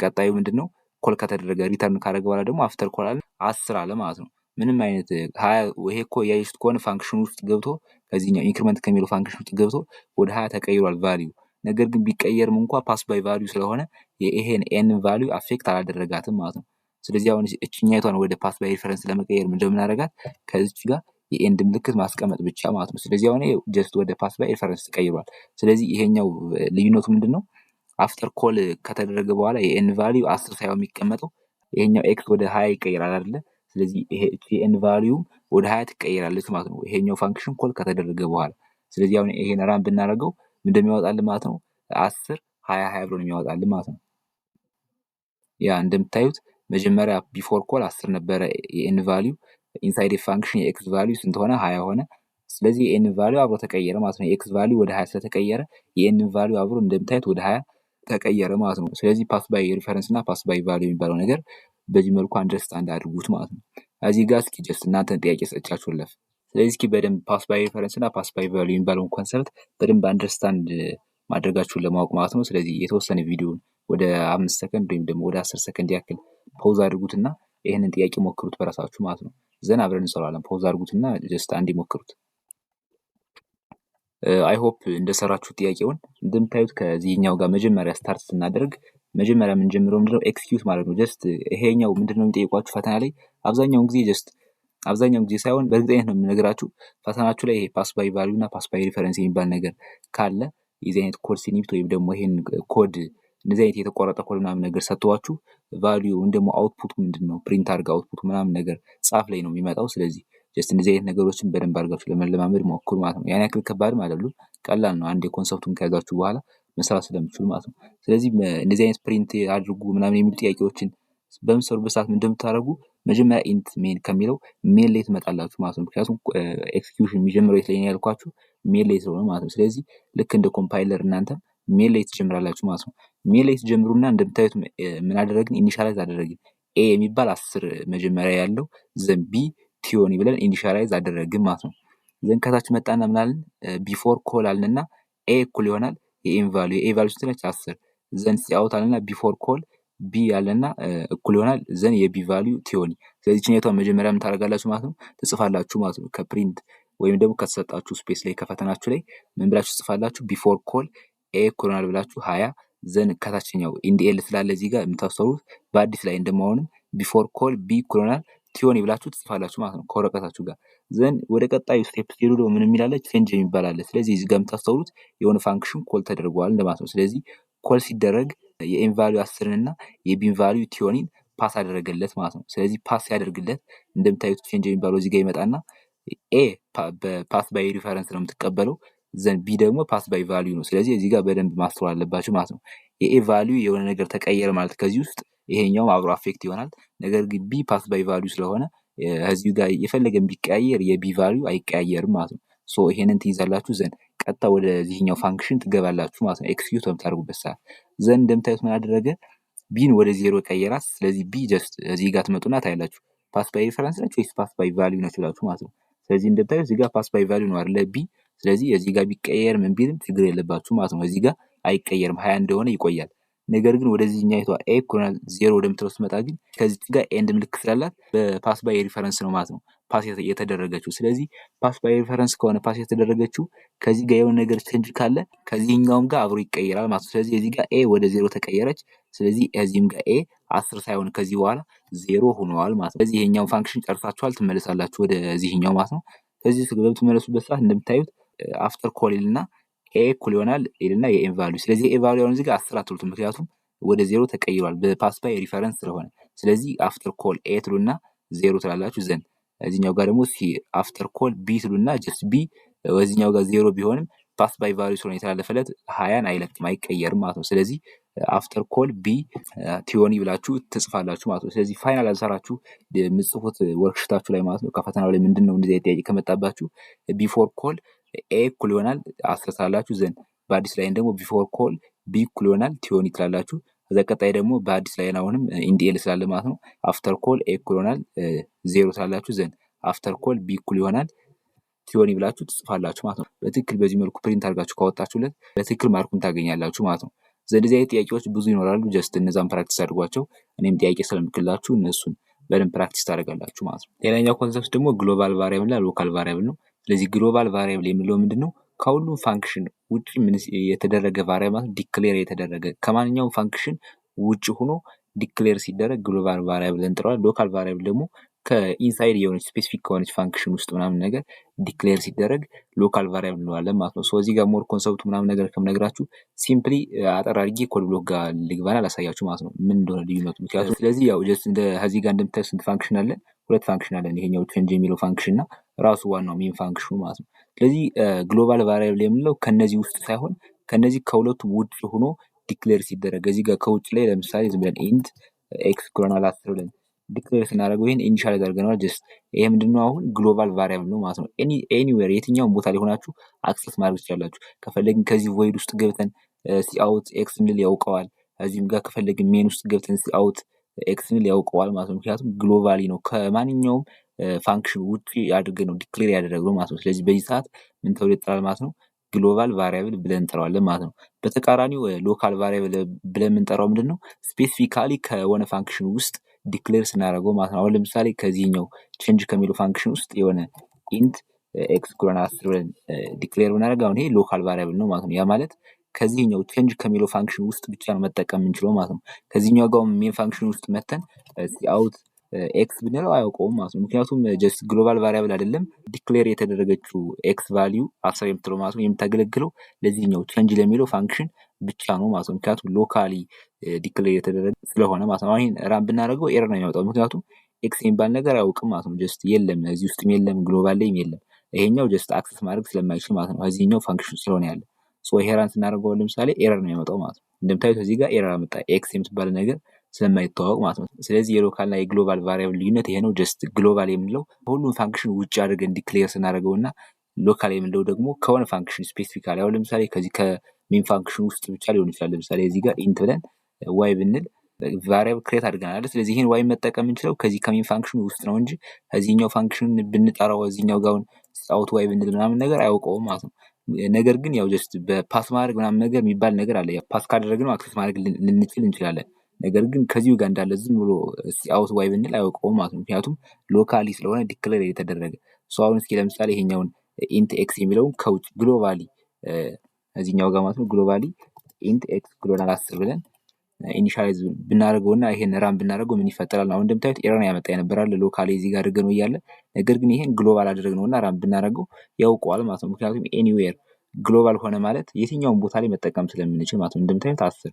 ቀጣዩ ምንድነው ኮል ከተደረገ ሪተርን ካደረገ በኋላ ደግሞ አፍተር ኮል አለ 10 አለ ማለት ነው። ምንም አይነት 20 ይሄ እኮ ያያችሁት ከሆነ ፋንክሽን ውስጥ ገብቶ ከዚህኛው ኢንክሪመንት ከሚለው ፋንክሽን ውስጥ ገብቶ ወደ 20 ተቀይሯል ቫልዩ። ነገር ግን ቢቀየርም እንኳን ፓስ ባይ ቫልዩ ስለሆነ ይሄን ኤን ቫልዩ አፌክት አላደረጋትም ማለት ነው። ስለዚህ አሁን እችኛይቷን ወደ ፓስ ባይ ሪፈረንስ ለመቀየር ምንድነው አደረጋት ከዚች ጋር የኤንድ ምልክት ማስቀመጥ ብቻ ማለት ነው። ስለዚህ አሁን ጀስት ወደ ፓስ ባይ ሪፈረንስ ተቀይሯል። ስለዚህ ይሄኛው ልዩነቱ ምንድነው አፍተር ኮል ከተደረገ በኋላ የኤን ቫልዩ 10 ሳይሆን የሚቀመጠው ይሄኛው ኤክስ ወደ 20 ይቀየራል አይደለ? ስለዚህ ይሄ ኤን ቫልዩ ወደ 20 ትቀየራለች ማለት ነው። ይሄኛው ፋንክሽን ኮል ከተደረገ በኋላ ስለዚህ አሁን ይሄን ራን ብናደርገው እንደሚያወጣልን ማለት ነው 10 20 20 ብሎ ነው የሚያወጣልን ማለት ነው። ያ እንደምታዩት መጀመሪያ ቢፎር ኮል 10 ነበረ የኤን ቫልዩ ኢንሳይድ ፋንክሽን የኤክስ ቫልዩ ስንት ሆነ 20 ሆነ። ስለዚህ የኤን ቫልዩ አብሮ ተቀየረ ማለት ነው። የኤክስ ቫልዩ ወደ 20 ስለተቀየረ የኤን ቫልዩ አብሮ እንደምታዩት ወደ 20 ተቀየረ ማለት ነው። ስለዚህ ፓስ ባይ ሪፈረንስ እና ፓስ ባይ ቫልዩ የሚባለው ነገር በዚህ መልኩ አንደርስታንድ አድርጉት ማለት ነው። እዚህ ጋር እስኪ ጀስት እናንተን ጥያቄ ሰጥቻችሁ ለፍ። ስለዚህ እስኪ በደንብ ፓስ ባይ ሪፈረንስ እና ፓስ ባይ ቫልዩ የሚባለውን ኮንሰፕት በደንብ አንደርስታንድ ማድረጋችሁን ለማወቅ ማለት ነው። ስለዚህ የተወሰነ ቪዲዮን ወደ 5 ሰከንድ ወይም ደግሞ ወደ 10 ሰከንድ ያክል ፖዝ አድርጉትና ይህንን ጥያቄ ሞክሩት በራሳችሁ ማለት ነው። ዘን አብረን እንሰራለን። ፖዝ አድርጉትና ጀስት አንድ ሞክሩት። አይ ሆፕ እንደሰራችሁ ጥያቄውን። እንደምታዩት ከዚህኛው ጋር መጀመሪያ ስታርት ስናደርግ መጀመሪያ የምንጀምረው ምንድነው ኤክስኪዩት ማለት ነው። ጀስት ይሄኛው ምንድነው የሚጠይቋችሁ ፈተና ላይ አብዛኛውን ጊዜ ሳይሆን በእርግጠኝነት ነው የምነግራችሁ ፈተናችሁ ላይ ይሄ ፓስ ባይ ቫልዩ እና ፓስ ባይ ሪፈረንስ የሚባል ነገር ካለ የዚህ አይነት ኮድ ሲኒፕት ወይም ደግሞ ይሄን ኮድ እንደዚህ አይነት የተቆረጠ ኮድ ምናምን ነገር ሰጥቷችሁ ቫልዩ ወይም ደግሞ አውትፑት ምንድነው ፕሪንት አድርጋ አውትፑት ምናምን ነገር ጻፍ ላይ ነው የሚመጣው። ስለዚህ ጀስት እንደዚህ አይነት ነገሮችን በደንብ አድርጋችሁ ለመለማመድ ሞክሩ ማለት ነው። ያን ያክል ከባድም አይደሉም፣ ቀላል ነው። አንዴ ኮንሰፕቱን ከያዛችሁ በኋላ መስራት ስለምችሉ ማለት ነው። ስለዚህ እንደዚህ አይነት ፕሪንት አድርጉ ምናምን የሚሉ ጥያቄዎችን በምትሰሩበት ሰዓት እንደምታደርጉ መጀመሪያ ኢንት ሜን ከሚለው ሜን ላይ ትመጣላችሁ ማለት ነው። ምክንያቱም ኤክስኪዩሽን የሚጀምረው የት ላይ ነው ያልኳችሁ? ሜን ላይ ስለሆነ ማለት ነው። ስለዚህ ልክ እንደ ኮምፓይለር እናንተ ሜን ላይ ትጀምራላችሁ ማለት ነው። ሜን ላይ ትጀምሩና እንደምታዩት ምን አደረግን? ኢኒሻላይዝ አደረግን። ኤ የሚባል 10 መጀመሪያ ያለው ዘን ቢ ቲዮኒ ብለን ኢኒሻላይዝ አደረግን ማለት ነው። ዘን ከታች መጣና ምናልን ቢፎር ኮል አልንና ኤ እኩል ይሆናል የኤን ቫልዩ የኤ ቫልዩ ስንት ነች? 10 ዘን ሲአውት አለና ቢፎር ኮል ቢ ያለና እኩል ይሆናል ዘን የቢ ቫልዩ ቲዮኒ። ስለዚህ ችኛቷን መጀመሪያ ምን ታደርጋላችሁ ማለት ነው? ትጽፋላችሁ ማለት ነው። ከፕሪንት ወይም ደግሞ ከተሰጣችሁ ስፔስ ላይ ከፈተናችሁ ላይ ምን ብላችሁ ትጽፋላችሁ? ቢፎር ኮል ኤ እኩል ይሆናል ብላችሁ 20 ዘን ከታችኛው ኢንዲኤል ስላለ እዚህ ጋር የምታስተውሉት በአዲስ ላይ እንደማሆንም ቢፎር ኮል ቢ እኩል ይሆናል ቲዮኒ ብላችሁ ትጽፋላችሁ ማለት ነው ከወረቀታችሁ ጋር። ዘን ወደ ቀጣዩ ስቴፕ ስትሄዱ ደግሞ ምን የሚላለች ቼንጅ የሚባል አለ። ስለዚህ እዚህ ጋር የምታስተውሉት የሆነ ፋንክሽን ኮል ተደርጓል እንደማለት ነው። ስለዚህ ኮል ሲደረግ የኤን ቫልዩ 10 እና የቢን ቫልዩ ቲዮኒን ፓስ አደረገለት ማለት ነው። ስለዚህ ፓስ ያደርግለት እንደምታዩት ቼንጅ የሚባለው እዚህ ጋር ይመጣና ኤ በፓስ ባይ ሪፈረንስ ነው የምትቀበለው ዘን ቢ ደግሞ ፓስ ባይ ቫልዩ ነው። ስለዚህ እዚህ ጋር በደንብ ማስተዋል አለባችሁ ማለት ነው። የኤ ቫልዩ የሆነ ነገር ተቀየረ ማለት ከዚህ ውስጥ ይሄኛውም አብሮ አፌክት ይሆናል። ነገር ግን ቢ ፓስ ባይ ቫልዩ ስለሆነ እዚሁ ጋር የፈለገን ቢቀያየር የቢ ቫልዩ አይቀያየርም ማለት ነው። ሶ ይሄንን ትይዛላችሁ ዘንድ ቀጥታ ወደዚህኛው ፋንክሽን ትገባላችሁ ማለት ነው። ኤክስኪዩት በምታደርጉበት ሰዓት ዘንድ እንደምታዩት ምን አደረገ? ቢን ወደ 0 ቀየራት። ስለዚህ ቢ ጀስት እዚህ ጋር ትመጡና ታያላችሁ ፓስ ባይ ሪፈረንስ ነች ወይስ ፓስ ባይ ቫልዩ ነች ብላችሁ ማለት ነው። ስለዚህ እንደምታዩት እዚህ ጋር ፓስ ባይ ቫልዩ ነው አይደለ ቢ። ስለዚህ እዚህ ጋር ቢቀየር ምን ቢልም ችግር የለባችሁ ማለት ነው። እዚህ ጋር አይቀየርም 20 እንደሆነ ይቆያል። ነገር ግን ወደዚህኛይቷ ኤ ኢኳል 0 ወደምትለው ስትመጣ ግን ከዚህ ጋር ኤንድ ምልክት ስላላት በፓስ ባይ ሪፈረንስ ነው ማለት ነው ፓስ የተደረገችው። ስለዚህ ፓስ ባይ ሪፈረንስ ከሆነ ፓስ የተደረገችው ከዚህ ጋር የሆነ ነገር ቼንጅ ካለ ከዚህኛውም ጋር አብሮ ይቀየራል ማለት ነው። ስለዚህ እዚህ ጋር ኤ ወደ 0 ተቀየረች። ስለዚህ እዚህም ጋር ኤ 10 ሳይሆን ከዚህ በኋላ 0 ሆኗል ማለት ነው። ስለዚህ ይሄኛው ፋንክሽን ጨርሳችኋል፣ ትመለሳላችሁ ወደዚህኛው ማለት ነው። ስለዚህ በምትመለሱበት ሰዓት እንደምታዩት አፍተር ኮል ይልና ኤ እኩል ይሆናል ይልና የኤን ቫልዩ። ስለዚህ ኤ ቫልዩ አሁን እዚህ ጋር 10 አትሉትም፣ ምክንያቱም ወደ 0 ተቀይሯል በፓስ ባይ ሪፈረንስ ስለሆነ። ስለዚህ አፍተር ኮል ኤ ትሉና 0 ትላላችሁ ዘንድ እዚህኛው ጋር ደግሞ አፍተር ኮል ቢ ትሉና ጀስት ቢ እዚህኛው ጋር 0 ቢሆንም ፓስ ባይ ቫልዩ ስለሆነ የተላለፈለት 20ን አይለቅም አይቀየርም ማለት ነው። ስለዚህ አፍተር ኮል ቢ ቲዮኒ ብላችሁ ትጽፋላችሁ ማለት ነው። ስለዚህ ፋይናል አልሰራችሁ የምጽፉት ወርክሽታችሁ ላይ ማለት ነው ከፈተናው ላይ ምንድነው እንደዚህ ጥያቄ ከመጣባችሁ ቢፎር ኮል ኤ እኩል ይሆናል 10 ትላላችሁ ዘንድ በአዲስ ላይን ደግሞ ቢፎር ኮል ቢ እኩል ይሆናል ቲዮኒ ትላላችሁ። ከዛ ቀጣይ ደግሞ በአዲስ ላይን አሁንም ኢንዲኤል ስላለ ማለት ነው አፍተር ኮል ኤ እኩል ይሆናል 0 ትላላችሁ ዘንድ አፍተር ኮል ቢ እኩል ይሆናል ቲዮኒ ብላችሁ ትጽፋላችሁ ማለት ነው። በትክክል በዚህ መልኩ ፕሪንት አድርጋችሁ ካወጣችሁለት በትክክል ማርኩን ታገኛላችሁ ማለት ነው። እንደዚህ አይነት ጥያቄዎች ብዙ ይኖራሉ። ጀስት እነዛን ፕራክቲስ አድርጓቸው። እኔም ጥያቄ ስለምክላችሁ እነሱን በደንብ ፕራክቲስ ታደርጋላችሁ ማለት ነው። ሌላኛው ኮንሰፕት ደግሞ ግሎባል ቫሪያብል እና ሎካል ቫሪያብል ነው። ስለዚህ ግሎባል ቫሪያብል የምንለው ምንድነው? ከሁሉም ፋንክሽን ውጪ የተደረገ ቫሪያብል ማለት ዲክሌር የተደረገ ከማንኛውም ፋንክሽን ውጪ ሆኖ ዲክሌር ሲደረግ ግሎባል ቫሪያብል እንጥረዋል። ሎካል ቫሪያብል ደግሞ ከኢንሳይድ የሆነች ስፔሲፊክ ከሆነች ፋንክሽን ውስጥ ምናምን ነገር ዲክሌር ሲደረግ ሎካል ቫሪያብል እንለዋለን ማለት ነው። እዚህ ጋር ሞር ኮንሰፕቱ ምናምን ነገር ከምነግራችሁ ሲምፕሊ አጠር አድርጌ ኮድ ብሎክ ጋር ልግባና ላሳያችሁ ማለት ነው ምን እንደሆነ ልዩነቱ። ምክንያቱም ስለዚህ ያው ጀስት ከዚህ ጋር እንደምታዩት ስንት ፋንክሽን አለን? 2 ፋንክሽን አለን። ይሄኛው ቼንጅ የሚለው ፋንክሽን እና ራሱ ዋናው ሜን ፋንክሽኑ ማለት ነው። ስለዚህ ግሎባል ቫሪያብል የምንለው ከነዚህ ውስጥ ሳይሆን ከነዚህ ከሁለቱ ውጭ ሆኖ ዲክሌር ሲደረግ እዚህ ጋር ከውጭ ላይ ለምሳሌ ዝም ብለን ኢንት ኤክስ ኮሎናል 10 ብለን ዲክሌር ስናደርገው ይሄን ኢኒሻላይዝ አድርገናል። ጀስት ይሄ ምንድነው አሁን ግሎባል ቫሪያብል ነው ማለት ነው። ኤኒዌር የትኛውም ቦታ ላይ ሆናችሁ አክሰስ ማድረግ ትችላላችሁ። ከፈለግን ከዚህ ቮይድ ውስጥ ገብተን ሲአውት ኤክስ እንል ያውቀዋል። እዚህም ጋር ከፈለግን ሜን ውስጥ ገብተን ሲአውት ኤክስን ያውቀዋል ማለት ነው። ምክንያቱም ግሎባሊ ነው ከማንኛውም ፋንክሽን ውጪ አድርገን ነው ዲክሌር ያደረግነው ማለት ነው። ስለዚህ በዚህ ሰዓት ምን ተብሎ ይጠራል ማለት ነው? ግሎባል ቫሪያብል ብለን እንጠራዋለን ማለት ነው። በተቃራኒው ሎካል ቫሪያብል ብለን የምንጠራው ምንድን ነው? ስፔሲፊካሊ ከሆነ ፋንክሽን ውስጥ ዲክሌር ስናደርገው ማለት ነው። አሁን ለምሳሌ ከዚህኛው ቼንጅ ከሚለው ፋንክሽን ውስጥ የሆነ ኢንት ኤክስ ኩሎን 10 ብለን ዲክሌር ብናደርግ አሁን ይሄ ሎካል ቫሪያብል ነው ማለት ነው። ያ ማለት ከዚህኛው ቼንጅ ከሚለው ፋንክሽን ውስጥ ብቻ ነው መጠቀም የምንችለው ማለት ነው። ከዚህኛው ጋር ሜን ፋንክሽን ውስጥ መተን አውት ኤክስ ብንለው አያውቀውም ማለት ነው። ምክንያቱም ጀስት ግሎባል ቫሪያብል አይደለም ዲክሌር የተደረገችው ኤክስ ቫሊዩ 10 የምትለው ማለት ነው የምታገለግለው ለዚህኛው ቼንጅ ለሚለው ፋንክሽን ብቻ ነው ማለት ነው። ምክንያቱም ሎካሊ ዲክሌር የተደረገ ስለሆነ ማለት ነው። አሁን ራን ብናደርገው ኤረር ነው የሚያወጣው ምክንያቱም ኤክስ የሚባል ነገር አያውቅም ማለት ነው። ጀስት የለም እዚህ ውስጥም የለም ግሎባል ላይም የለም። ይሄኛው ጀስት አክሰስ ማድረግ ስለማይችል ማለት ነው እዚህኛው ፋንክሽን ስለሆነ ያለ ይሄ ራን ስናደርገው ለምሳሌ ኤረር ነው የሚያመጣው ማለት ነው። እንደምታዩት እዚህ ጋር ኤረር አመጣ ኤክስ የምትባል ነገር ስለማይተዋወቅ ማለት ነው። ስለዚህ የሎካል እና የግሎባል ቫሪያብል ልዩነት ይሄ ነው። ጀስት ግሎባል የምንለው ሁሉም ፋንክሽን ውጭ አድርገን ዲክሌር ስናደርገው እና ሎካል የምንለው ደግሞ ከሆነ ፋንክሽን ስፔሲፊካሊ አሁን ለምሳሌ ከዚህ ከሜን ፋንክሽን ውስጥ ብቻ ሊሆን ይችላል። ለምሳሌ እዚህ ጋር ኢንት ብለን ዋይ ብንል ቫሪያብል ክሬት አድርገናል። ስለዚህ ይህን ዋይ መጠቀም የምንችለው ከዚህ ከሜን ፋንክሽን ውስጥ ነው እንጂ ከዚህኛው ፋንክሽን ብንጠራው እዚህኛው ጋር አውት ዋይ ብንል ምናምን ነገር አያውቀውም ማለት ነው። ነገር ግን ያው ጀስት በፓስ ማድረግ ምናምን ነገር የሚባል ነገር አለ። ያው ፓስ ካደረግነው አክሰስ ማድረግ ልንችል እንችላለን። ነገር ግን ከዚሁ ጋር እንዳለ ዝም ብሎ አውት ዋይ ብንል አያውቀውም ማለት ነው። ምክንያቱም ሎካሊ ስለሆነ ዲክሌር የተደረገ አሁን እስኪ ለምሳሌ ይሄኛውን ኢንት ኤክስ የሚለውን ከውጭ ግሎባሊ እዚህኛው ጋር ማለት ነው ግሎባሊ ኢንት ኤክስ ግሎባል 10 ብለን ኢኒሻላይዝ ብናደርገውና ይሄን ራን ብናደርገው ምን ይፈጠራል? አሁን እንደምታዩት ኤረር ያመጣ የነበራል ሎካሊ እዚህ ጋር አድርገነው እያለ ነገር ግን ይሄን ግሎባል አድርገነውና ራን ብናደርገው ያውቀዋል ማለት ነው። ምክንያቱም ኤኒዌር ግሎባል ሆነ ማለት የትኛውን ቦታ ላይ መጠቀም ስለምንችል ማለት ነው። እንደምታዩት 10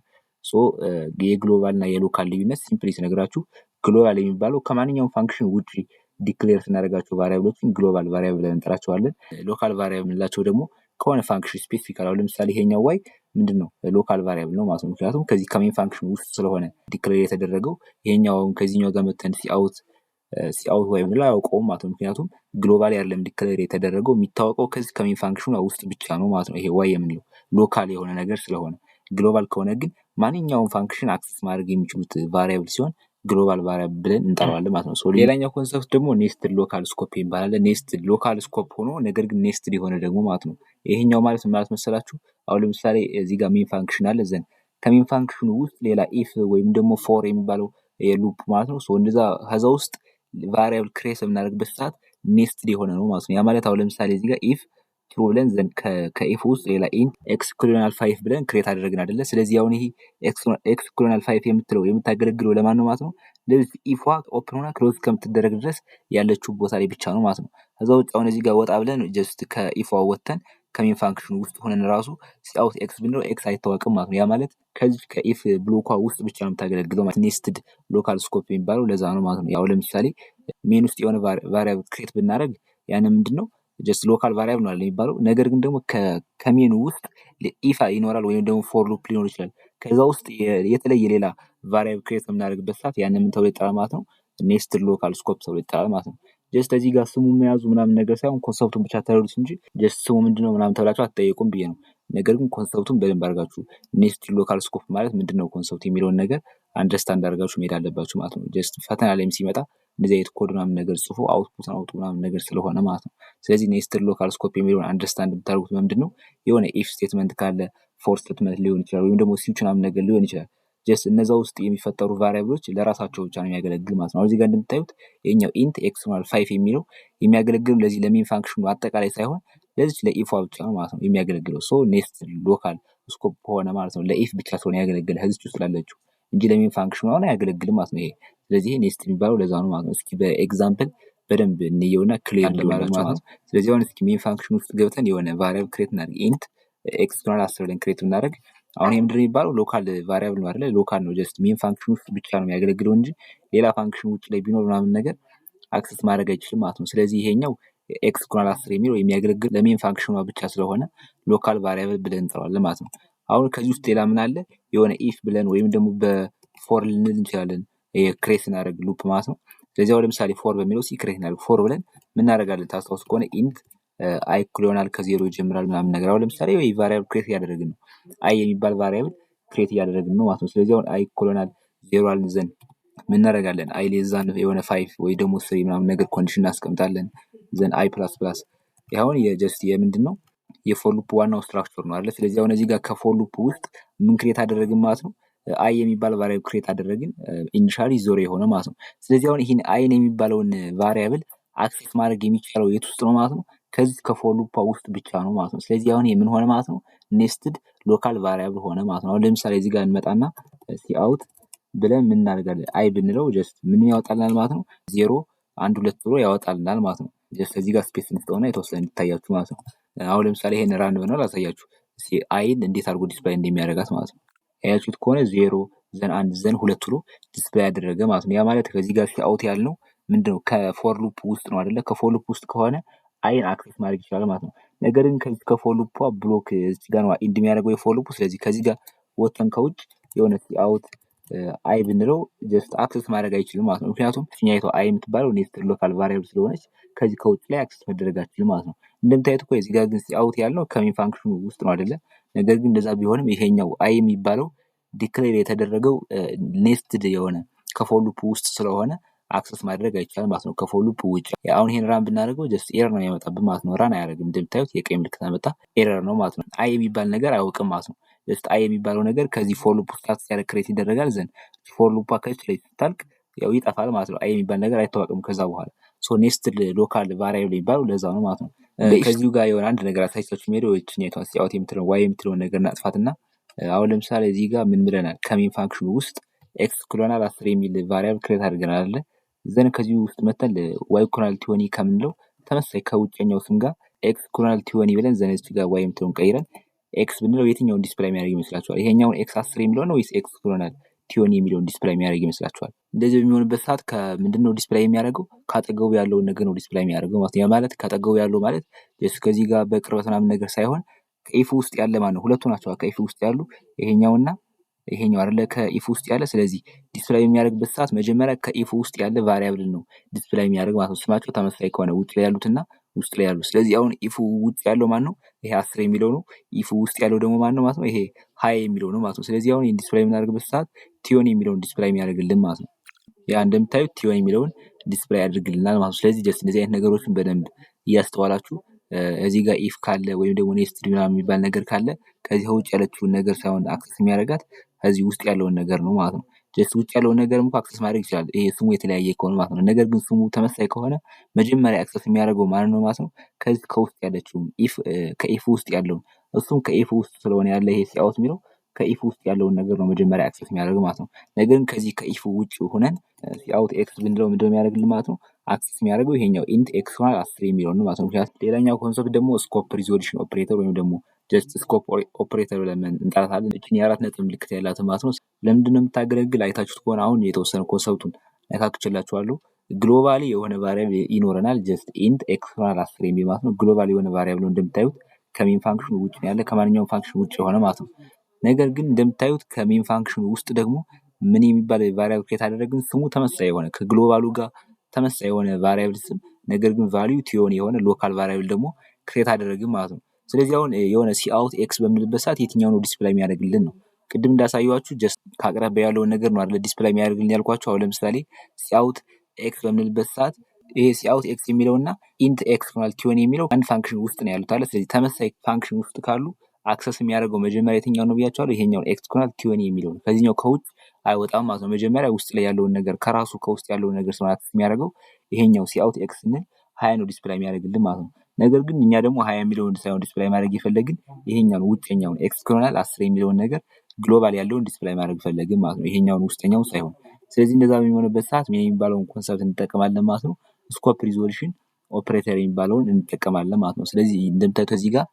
የግሎባል እና የሎካል ልዩነት ሲምፕሊ ስነግራችሁ ግሎባል የሚባለው ከማንኛውም ፋንክሽን ውጪ ዲክሌር ስናደርጋቸው ቫሪያብሎችን ግሎባል ቫሪያብል ብለን እንጠራቸዋለን። ሎካል ቫሪያብል የምንላቸው ደግሞ ከሆነ ፋንክሽን ስፔሲፊካል አሁን ለምሳሌ ይሄኛው ዋይ ምንድነው ሎካል ቫሪያብል ነው ማለት ነው። ምክንያቱም ከዚህ ከሜን ፋንክሽን ውስጥ ስለሆነ ዲክሌር የተደረገው ይሄኛው ከዚህኛው ጋር መተን ሲአውት ዋይ ብንለው አያውቀውም ማለት ነው። ምክንያቱም ግሎባል አይደለም ዲክሌር የተደረገው የሚታወቀው ከዚህ ከሜን ፋንክሽኑ ውስጥ ብቻ ነው ማለት ነው። ይሄ ዋይ የምንለው ሎካል የሆነ ነገር ስለሆነ ግሎባል ከሆነ ግን ማንኛውም ፋንክሽን አክሰስ ማድረግ የሚችሉት ቫሪያብል ሲሆን ግሎባል ቫሪያብል ብለን እንጠራዋለን ማለት ነው። ሌላኛው ኮንሰፕት ደግሞ ኔስትድ ሎካል ስኮፕ ይባላል። ኔስትድ ሎካል ስኮፕ ሆኖ ነገር ግን ኔስትድ የሆነ ደግሞ ማለት ነው። ይሄኛው ማለት ማለት መሰላችሁ አሁን ለምሳሌ እዚህ ጋር ሜን ፋንክሽን አለ ዘንድ ከሜን ፋንክሽኑ ውስጥ ሌላ ኢፍ ወይም ደግሞ ፎር የሚባለው የሉፕ ማለት ነው። እንደዛ ከዛ ውስጥ ቫሪያብል ክሬት በምናደርግበት ሰዓት ኔስትድ የሆነ ነው ማለት ነው። ያ ማለት አሁን ለምሳሌ እዚህ ጋር ኢፍ ትሩ ብለን ዘንድ ከኢፍ ውስጥ ሌላ ኢንት ኤክስ ኮሎናል 5 ብለን ክሬት አደረግን አይደለ? ስለዚህ አሁን ይሄ ኤክስ ኮሎናል 5 የምትለው የምታገለግለው ለማን ነው ማለት ነው? ለዚህ ኢፏ ኦፕን ሆና ክሎዝ ከምትደረግ ድረስ ያለችው ቦታ ላይ ብቻ ነው ማለት ነው። ከዛ ውጭ አሁን እዚህ ጋር ወጣ ብለን ጀስት ከኢፏ ወጥተን ከሜን ፋንክሽን ውስጥ ሆነን ራሱ ሲአውት ኤክስ ብንለው ኤክስ አይታወቅም ማለት ነው። ያ ማለት ከዚህ ከኢፍ ብሎኳ ውስጥ ብቻ ነው የምታገለግለው ማለት ኔስትድ ሎካል ስኮፕ የሚባለው ለዛ ነው ማለት ነው። ያው ለምሳሌ ሜን ውስጥ የሆነ ቫሪያብል ክሬት ብናደርግ ያን ምንድነው ጀስት ሎካል ቫሪያብል ነው የሚባለው። ነገር ግን ደግሞ ከሜኑ ውስጥ ኢፍ ይኖራል ወይም ደግሞ ፎር ሉፕ ሊኖር ይችላል። ከዛ ውስጥ የተለየ ሌላ ቫሪያብል ክሬት በምናደርግበት ሰዓት ያንን ምን ተብሎ ይጠራል ማለት ነው? ኔስትድ ሎካል ስኮፕ ተብሎ ይጠራል ማለት ነው። ጀስት እዚህ ጋር ስሙ መያዙ ምናምን ነገር ሳይሆን ኮንሰፕቱን ብቻ ተረዱት እንጂ ጀስት ስሙ ምንድነው ምናምን ተብላችሁ አትጠየቁም ብዬ ነው። ነገር ግን ኮንሰፕቱን በደንብ አድርጋችሁ ኔስትድ ሎካል ስኮፕ ማለት ምንድነው ኮንሰፕት የሚለውን ነገር አንደርስታንድ አድርጋችሁ መሄድ አለባችሁ ማለት ነው። ጀስት ፈተና ላይም ሲመጣ እንደዚህ አይነት ኮድ ምናምን ነገር ጽፎ አውትፑት አውጡ ምናምን ነገር ስለሆነ ማለት ነው። ስለዚህ ኔስትድ ሎካል ስኮፕ የሚለውን አንደርስታንድ ብታደርጉት ምንድነው የሆነ ኢፍ ስቴትመንት ካለ ፎር ስቴትመንት ሊሆን ይችላል ወይም ደግሞ ስዊች ምናምን ነገር ሊሆን ይችላል። ጀስት እነዛ ውስጥ የሚፈጠሩ ቫሪያብሎች ለራሳቸው ብቻ ነው የሚያገለግል ማለት ነው። እዚህ ጋር እንደምታዩት የኛው ኢንት ኤክስ ማለት 5 የሚለው የሚያገለግለው ለዚህ ለሜን ፋንክሽኑ አጠቃላይ ሳይሆን ለዚህ ለኢፏ ብቻ ነው ማለት ነው የሚያገለግለው። ኔስትድ ሎካል ስኮፕ ሆነ ማለት ነው ለኢፍ ብቻ ስለሆነ ያገለግል ህዝብ ውስጥ ላለችው እንጂ ለሜን ፋንክሽኑ አሁን አያገለግልም ማለት ነው። ይሄ ስለዚህ ኔስት የሚባለው ለዛ ነው ማለት ነው። እስኪ በኤግዛምፕል በደንብ እንየውና ክሊር ማለት ነው። ስለዚህ አሁን እስኪ ሜን ፋንክሽን ውስጥ ገብተን የሆነ ቫሪያብል ክሬት እናድርግ ኢንት ኤክስ ኮሎናል 10 ብለን ክሬት እናደርግ። አሁን ይሄ ምንድነው የሚባለው ሎካል ቫሪያብል ነው አይደለ? ሎካል ነው ጀስት ሜን ፋንክሽን ውስጥ ብቻ ነው የሚያገለግለው እንጂ ሌላ ፋንክሽን ውጭ ላይ ቢኖር ምናምን ነገር አክሰስ ማድረግ አይችልም ማለት ነው። ስለዚህ ይሄኛው ኤክስ ኮሎናል 10 የሚለው የሚያገለግል ለሜን ፋንክሽኗ ብቻ ስለሆነ ሎካል ቫሪያብል ብለን እንጠራዋለን ማለት ነው። አሁን ከዚህ ውስጥ ሌላ ምን አለ? የሆነ ኢፍ ብለን ወይም ደግሞ በፎር ልንል እንችላለን ክሬት ስናደርግ ሉፕ ማለት ነው። ስለዚህ አሁን ለምሳሌ ፎር በሚለው ክሬት እናደርግ ፎር ብለን ምን እናደርጋለን? ታስታውስ ከሆነ ኢንት አይ ኮሎናል ከዜሮ ይጀምራል ምናምን ነገር። አሁን ለምሳሌ ወይ ቫሪያብል ክሬት እያደረግን ነው፣ አይ የሚባል ቫሪያብል ክሬት እያደረግን ነው ማለት ነው። ስለዚህ አሁን አይ ኮሎናል ዜሮ አልን ዘንድ ምን እናደርጋለን? አይ ሌዛን የሆነ 5 ወይ ደግሞ 3 ምናምን ነገር ኮንዲሽን እናስቀምጣለን። ዘን አይ ፕላስ ፕላስ አሁን የጀስት የምንድን ነው የፎር ሉፕ ዋናው ስትራክቸር ነው አይደል? ስለዚህ አሁን እዚህ ጋር ከፎር ሉፕ ውስጥ ምን ክሬት አደረግን ማለት ነው? አይ የሚባል ቫሪያብል ክሬት አደረግን ኢኒሻሊ ዜሮ የሆነ ማለት ነው። ስለዚህ አሁን ይህን አይን የሚባለውን ቫሪያብል አክሴስ ማድረግ የሚቻለው የት ውስጥ ነው ማለት ነው? ከዚህ ከፎር ሉፕ ውስጥ ብቻ ነው ማለት ነው። ስለዚህ አሁን ምን ሆነ ማለት ነው? ኔስትድ ሎካል ቫሪያብል ሆነ ማለት ነው። አሁን ለምሳሌ እዚህ ጋር እንመጣና ሲአውት ብለን ምን እናደርጋለን? አይ ብንለው ጀስት ምን ያወጣልናል ማለት ነው? 0 1 2 ብሎ ያወጣልናል ማለት ነው። ጀስት እዚህ ጋር ስፔስ እንስጠውና የተወሰነ እንዲታያችሁ ማለት ነው። አሁን ለምሳሌ ይሄን ራን ብንለው ላሳያችሁ አይን እንዴት አድርጎ ዲስፕላይ እንደሚያደርጋት ማለት ነው። ያያችሁት ከሆነ 0 ዘን 1 ዘን 2 ብሎ ዲስፕላይ ያደረገ ማለት ነው። ያ ማለት ከዚህ ጋር ሲአውት ያልነው ምንድነው? ከፎር ሉፕ ውስጥ ነው አይደለ? ከፎር ሉፕ ውስጥ ከሆነ አይን አክሴስ ማድረግ ይችላል ማለት ነው። ነገር ግን ከዚህ ከፎር ሉፕ ብሎክ እዚህ ጋር ነው ኢንድ የሚያደርገው የፎር ሉፕ። ስለዚህ ከዚህ ጋር ወጥተን ከውጭ የሆነ ሲአውት አይ ብንለው ጀስት አክሰስ ማድረግ አይችልም ማለት ነው። ምክንያቱም እኛይቷ አይ የምትባለው ኔስትድ ሎካል ቫሪያብል ስለሆነች ከዚህ ከውጭ ላይ አክሰስ መደረግ አትችልም ማለት ነው። እንደምታዩት እኮ እዚህ ጋር ግን ሲአውት ያልነው ከሜን ፋንክሽኑ ውስጥ ነው አይደለ? ነገር ግን እንደዛ ቢሆንም ይሄኛው አይ የሚባለው ዲክሌር የተደረገው ኔስትድ የሆነ ከፎር ሉፕ ውስጥ ስለሆነ አክሰስ ማድረግ አይቻልም ማለት ነው። ከፎር ሉፕ ውጭ አሁን ይሄን ራን ብናደርገው ጀስት ኤረር ነው የሚያመጣብን ማለት ነው። ራን አያደርግም። እንደምታዩት የቀይ ምልክት አመጣ፣ ኤረር ነው ማለት ነው። አይ የሚባል ነገር አያውቅም ማለት ነው። ጀስት አይ የሚባለው ነገር ከዚህ ፎር ሉፕ ስታርት ሲያደርግ ክሬት ይደረጋል። ዘን ፎር ሉፕ ከዚህ ላይ ስታልቅ ያው ይጠፋል ማለት ነው። አይ የሚባል ነገር አይታወቅም ከዛ በኋላ። ሶ ኔስትድ ሎካል ቫሪያብል የሚባለው ለዛ ነው ማለት ነው። ከዚሁ ጋር የሆነ አንድ ነገር አሳይቻችሁ ሄደው እቺኛቷ ሲአውት የምትለው ዋይ የምትለውን ነገር እናጥፋትና አሁን ለምሳሌ እዚህ ጋር ምን ብለናል? ከሜን ፋንክሽኑ ውስጥ ኤክስ ኢኩዋል 10 የሚል ቫሪያብል ክሬት አድርገናል አይደለ? ዘን ከዚህ ውስጥ መተን ዋይ ኢኩዋል 20 ከምንለው ተመሳሳይ ከውጨኛው ስም ጋር ኤክስ ኢኩዋል 20 ብለን ዘን እዚህ ጋር ዋይ የምትለውን ቀይረን ኤክስ ብንለው የትኛውን ዲስፕላይ የሚያደርግ ይመስላችኋል? ይሄኛውን ኤክስ 10 የሚለውን ወይስ ኤክስ ኢኩዋል 20 የሚለውን ዲስፕላይ የሚያደርግ ይመስላችኋል? እንደዚህ በሚሆንበት ሰዓት ከምንድነው ዲስፕላይ የሚያደርገው? ካጠገቡ ያለውን ነገር ነው ዲስፕላይ የሚያደርገው ማለት ነው። ያ ማለት ካጠገቡ ያለው ማለት ጀስት ከዚህ ጋር በቅርበት ምናምን ነገር ሳይሆን ከኢፍ ውስጥ ያለ ማለት ነው። ሁለቱ ናቸው ከኢፍ ውስጥ ያሉ ይሄኛውና ይሄኛው አይደለ? ከኢፍ ውስጥ ያለ። ስለዚህ ዲስፕላይ የሚያደርግበት ሰዓት መጀመሪያ ከኢፍ ውስጥ ያለ ቫሪያብል ነው ዲስፕላይ የሚያደርግ ማለት ነው። ስማቸው ተመሳሳይ ከሆነ ውጭ ላይ ያሉትና ውስጥ ላይ ያሉ። ስለዚህ አሁን ኢፉ ውጭ ያለው ማን ነው? ይሄ 10 የሚለው ነው። ኢፉ ውስጥ ያለው ደግሞ ማን ነው ማለት ነው? ይሄ 20 የሚለው ነው ማለት ነው። ስለዚህ አሁን ይሄን ዲስፕላይ የምናደርግበት ሰዓት ቲዮን የሚለውን ዲስፕላይ የሚያደርግልን ማለት ነው። ያ እንደምታዩት ቲዮን የሚለውን ዲስፕላይ ያደርግልናል ማለት ነው። ስለዚህ ጀስት እንደዚህ አይነት ነገሮችን በደንብ እያስተዋላችሁ እዚህ ጋር ኢፍ ካለ ወይም ደግሞ ኔስትድ ምናምን የሚባል ነገር ካለ ከዚህ ውጭ ያለችውን ነገር ሳይሆን አክሰስ የሚያደርጋት ከዚህ ውስጥ ያለውን ነገር ነው ማለት ነው። ጀስት ውጭ ያለውን ነገር እንኳን አክሰስ ማድረግ ይችላል ይሄ ስሙ የተለያየ ከሆነ ማለት ነው። ነገር ግን ስሙ ተመሳሳይ ከሆነ መጀመሪያ አክሰስ የሚያደርገው ማለት ነው ማለት ነው ከዚህ ከውስጥ ያለችው ከኢፍ ውስጥ ያለውን እሱም ከኢፍ ውስጥ ስለሆነ ያለ ይሄ ሲአውት የሚለው ከኢፍ ውስጥ ያለውን ነገር ነው መጀመሪያ አክሰስ የሚያደርገው ማለት ነው። ነገር ግን ከዚህ ከኢፍ ውጭ ሆነን ሲአውት ኤክስ ብንለው ምንድነው የሚያደርግልን ማለት ነው? አክሰስ የሚያደርገው ይሄኛው ኢንት ኤክስ ኢኳል 10 የሚለውን ነው ማለት ነው። ምክንያቱም ሌላኛው ኮንሰፕት ደግሞ ስኮፕ ሪዞሉሽን ኦፕሬተር ወይም ደግሞ ጀስት ስኮፕ ኦፕሬተር ብለን እንጠራታለን። እቺን የአራት ነጥብ ምልክት ያላት ማለት ነው። ለምንድን ነው የምታገለግል? አይታችሁት ከሆነ አሁን የተወሰነ ኮንሰፕቱን ነካክቼላችኋለሁ። ግሎባሊ የሆነ ቫሪያብል ይኖረናል። ጀስት ኢንት ኤክስ ኢኳል 10 የሚል ማለት ነው። ግሎባሊ የሆነ ቫሪያብል ነው እንደምታዩት ከሜን ፋንክሽን ውጭ ያለ ከማንኛውም ፋንክሽን ውጭ የሆነ ማለት ነው። ነገር ግን እንደምታዩት ከሜን ፋንክሽን ውስጥ ደግሞ ምን የሚባል ቫሪያብል ክሬት አደረግን? ስሙ ተመሳሳይ የሆነ ከግሎባሉ ጋር ተመሳሳይ የሆነ ቫሪያብል ስም ነገር ግን ቫልዩ ቲዮን የሆነ ሎካል ቫሪያብል ደግሞ ክሬት አደረግን ማለት ነው። ስለዚህ አሁን የሆነ ሲአውት ኤክስ በምንልበት ሰዓት የትኛው ነው ዲስፕላይ የሚያደርግልን ነው። ቅድም እንዳሳየኋችሁ ጀስት ከአቅራቢያ ያለውን ነገር ነው አይደል ዲስፕላይ የሚያደርግልን ያልኳችሁ። አሁን ለምሳሌ ሲአውት ኤክስ በምንልበት ሰዓት ይሄ ሲአውት ኤክስ የሚለውና ኢንት ኤክስ ኢኳል ቲዮን የሚለው አንድ ፋንክሽን ውስጥ ነው ያሉት አለ። ስለዚህ ተመሳሳይ ፋንክሽን ውስጥ ካሉ አክሰስ የሚያደርገው መጀመሪያ የትኛው ነው ብያቸዋለሁ? ይሄኛው ኤክስ ኢኳል ቲዮን የሚለው ነው። ከዚህኛው ከውጭ አይወጣም ማለት ነው። መጀመሪያ ውስጥ ላይ ያለውን ነገር ከራሱ ከውስጥ ያለውን ነገር ስለሆነ አክሰስ የሚያደርገው ይሄኛው ሲአውት ኤክስ ስንል 20 ነው ዲስፕላይ የሚያደርግልን ማለት ነው። ነገር ግን እኛ ደግሞ 20 የሚለውን ሳይሆን ዲስፕላይ ማድረግ የፈለግን ይሄኛውን ውጭኛውን ኤክስ ኢኳል 10 የሚለውን ነገር ግሎባል ያለውን ዲስፕላይ ማድረግ ፈለግን ማለት ነው። ይሄኛውን ውስጠኛውን ሳይሆን። ስለዚህ እንደዛ በሚሆንበት ሰዓት ምን የሚባለውን ኮንሰፕት እንጠቀማለን ማለት ነው። ስኮፕ ሪዞሉሽን ኦፕሬተር የሚባለውን እንጠቀማለን ማለት ነው። ስለዚህ እንደምታዩት እዚህ ጋር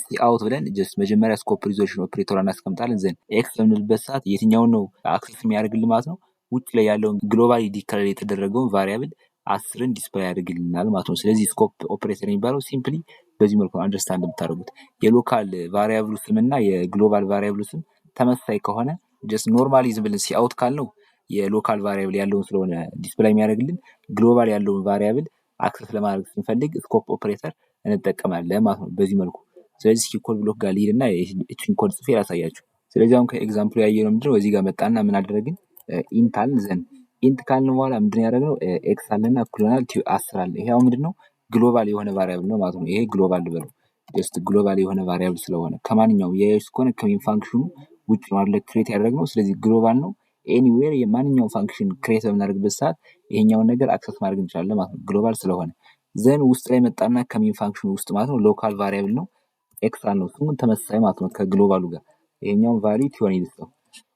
ሲአውት ብለን ጀስት መጀመሪያ ስኮፕ ሪዞሉሽን ኦፕሬተር እናስቀምጣለን። ዘን ኤክስ በምንልበት ሰዓት የትኛውን ነው አክሰስ የሚያደርግልን ማለት ነው? ውጭ ላይ ያለውን ግሎባሊ ዲክሌር የተደረገውን ቫሪያብል 10ን ዲስፕላይ ያደርግልናል ማለት ነው። ስለዚህ ስኮፕ ኦፕሬተር የሚባለው ሲምፕሊ በዚህ መልኩ አንደርስታንድ የምታደርጉት የሎካል ቫሪያብሉ ስም እና የግሎባል ቫሪያብሉ ስም ተመሳሳይ ከሆነ ጀስት ኖርማሊ ዝም ብለን ሲአውት ካልነው የሎካል ቫሪያብል ያለውን ስለሆነ ዲስፕላይ የሚያደርግልን ግሎባል ያለውን ቫሪያብል አክሰስ ለማድረግ ስንፈልግ ስኮፕ ኦፕሬተር እንጠቀማለን ማለት ነው በዚህ መልኩ። ስለዚህ ኮድ ብሎክ ጋር ልሂድና እቺን ኮድ ጽፌ ላሳያችሁ። ስለዚህ አሁን ከኤግዛምፕሉ ያየነው ምንድነው? እዚህ ጋር መጣና ምን አደረግን? ኢንታልን ዘን ኢንት ካልን በኋላ ምንድነው ያደረግነው ኤክስ አለና እኩል ይሆናል 10 አለ። ይሄ አሁን ምንድነው ግሎባል የሆነ ቫሪያብል ነው ማለት ነው። ይሄ ግሎባል ልበለው ጀስት ግሎባል የሆነ ቫሪያብል ስለሆነ ከማንኛውም የያዩት ከሆነ ከሜን ፋንክሽኑ ውጭ ማለት ክሬት ያደረግነው ስለዚህ ግሎባል ነው። ኤኒዌር የማንኛውም ፋንክሽን ክሬት በምናደርግበት ሰዓት ይሄኛውን ነገር አክሰስ ማድረግ እንችላለን ማለት ነው ግሎባል ስለሆነ። ዘን ውስጥ ላይ መጣና ከሜን ፋንክሽኑ ውስጥ ማለት ነው ሎካል ቫሪያብል ነው ኤክስ አለው ስሙን ተመሳሳይ ማለት ነው ከግሎባሉ ጋር ይሄኛውን ቫልዩ ቲዮን ይልሰው።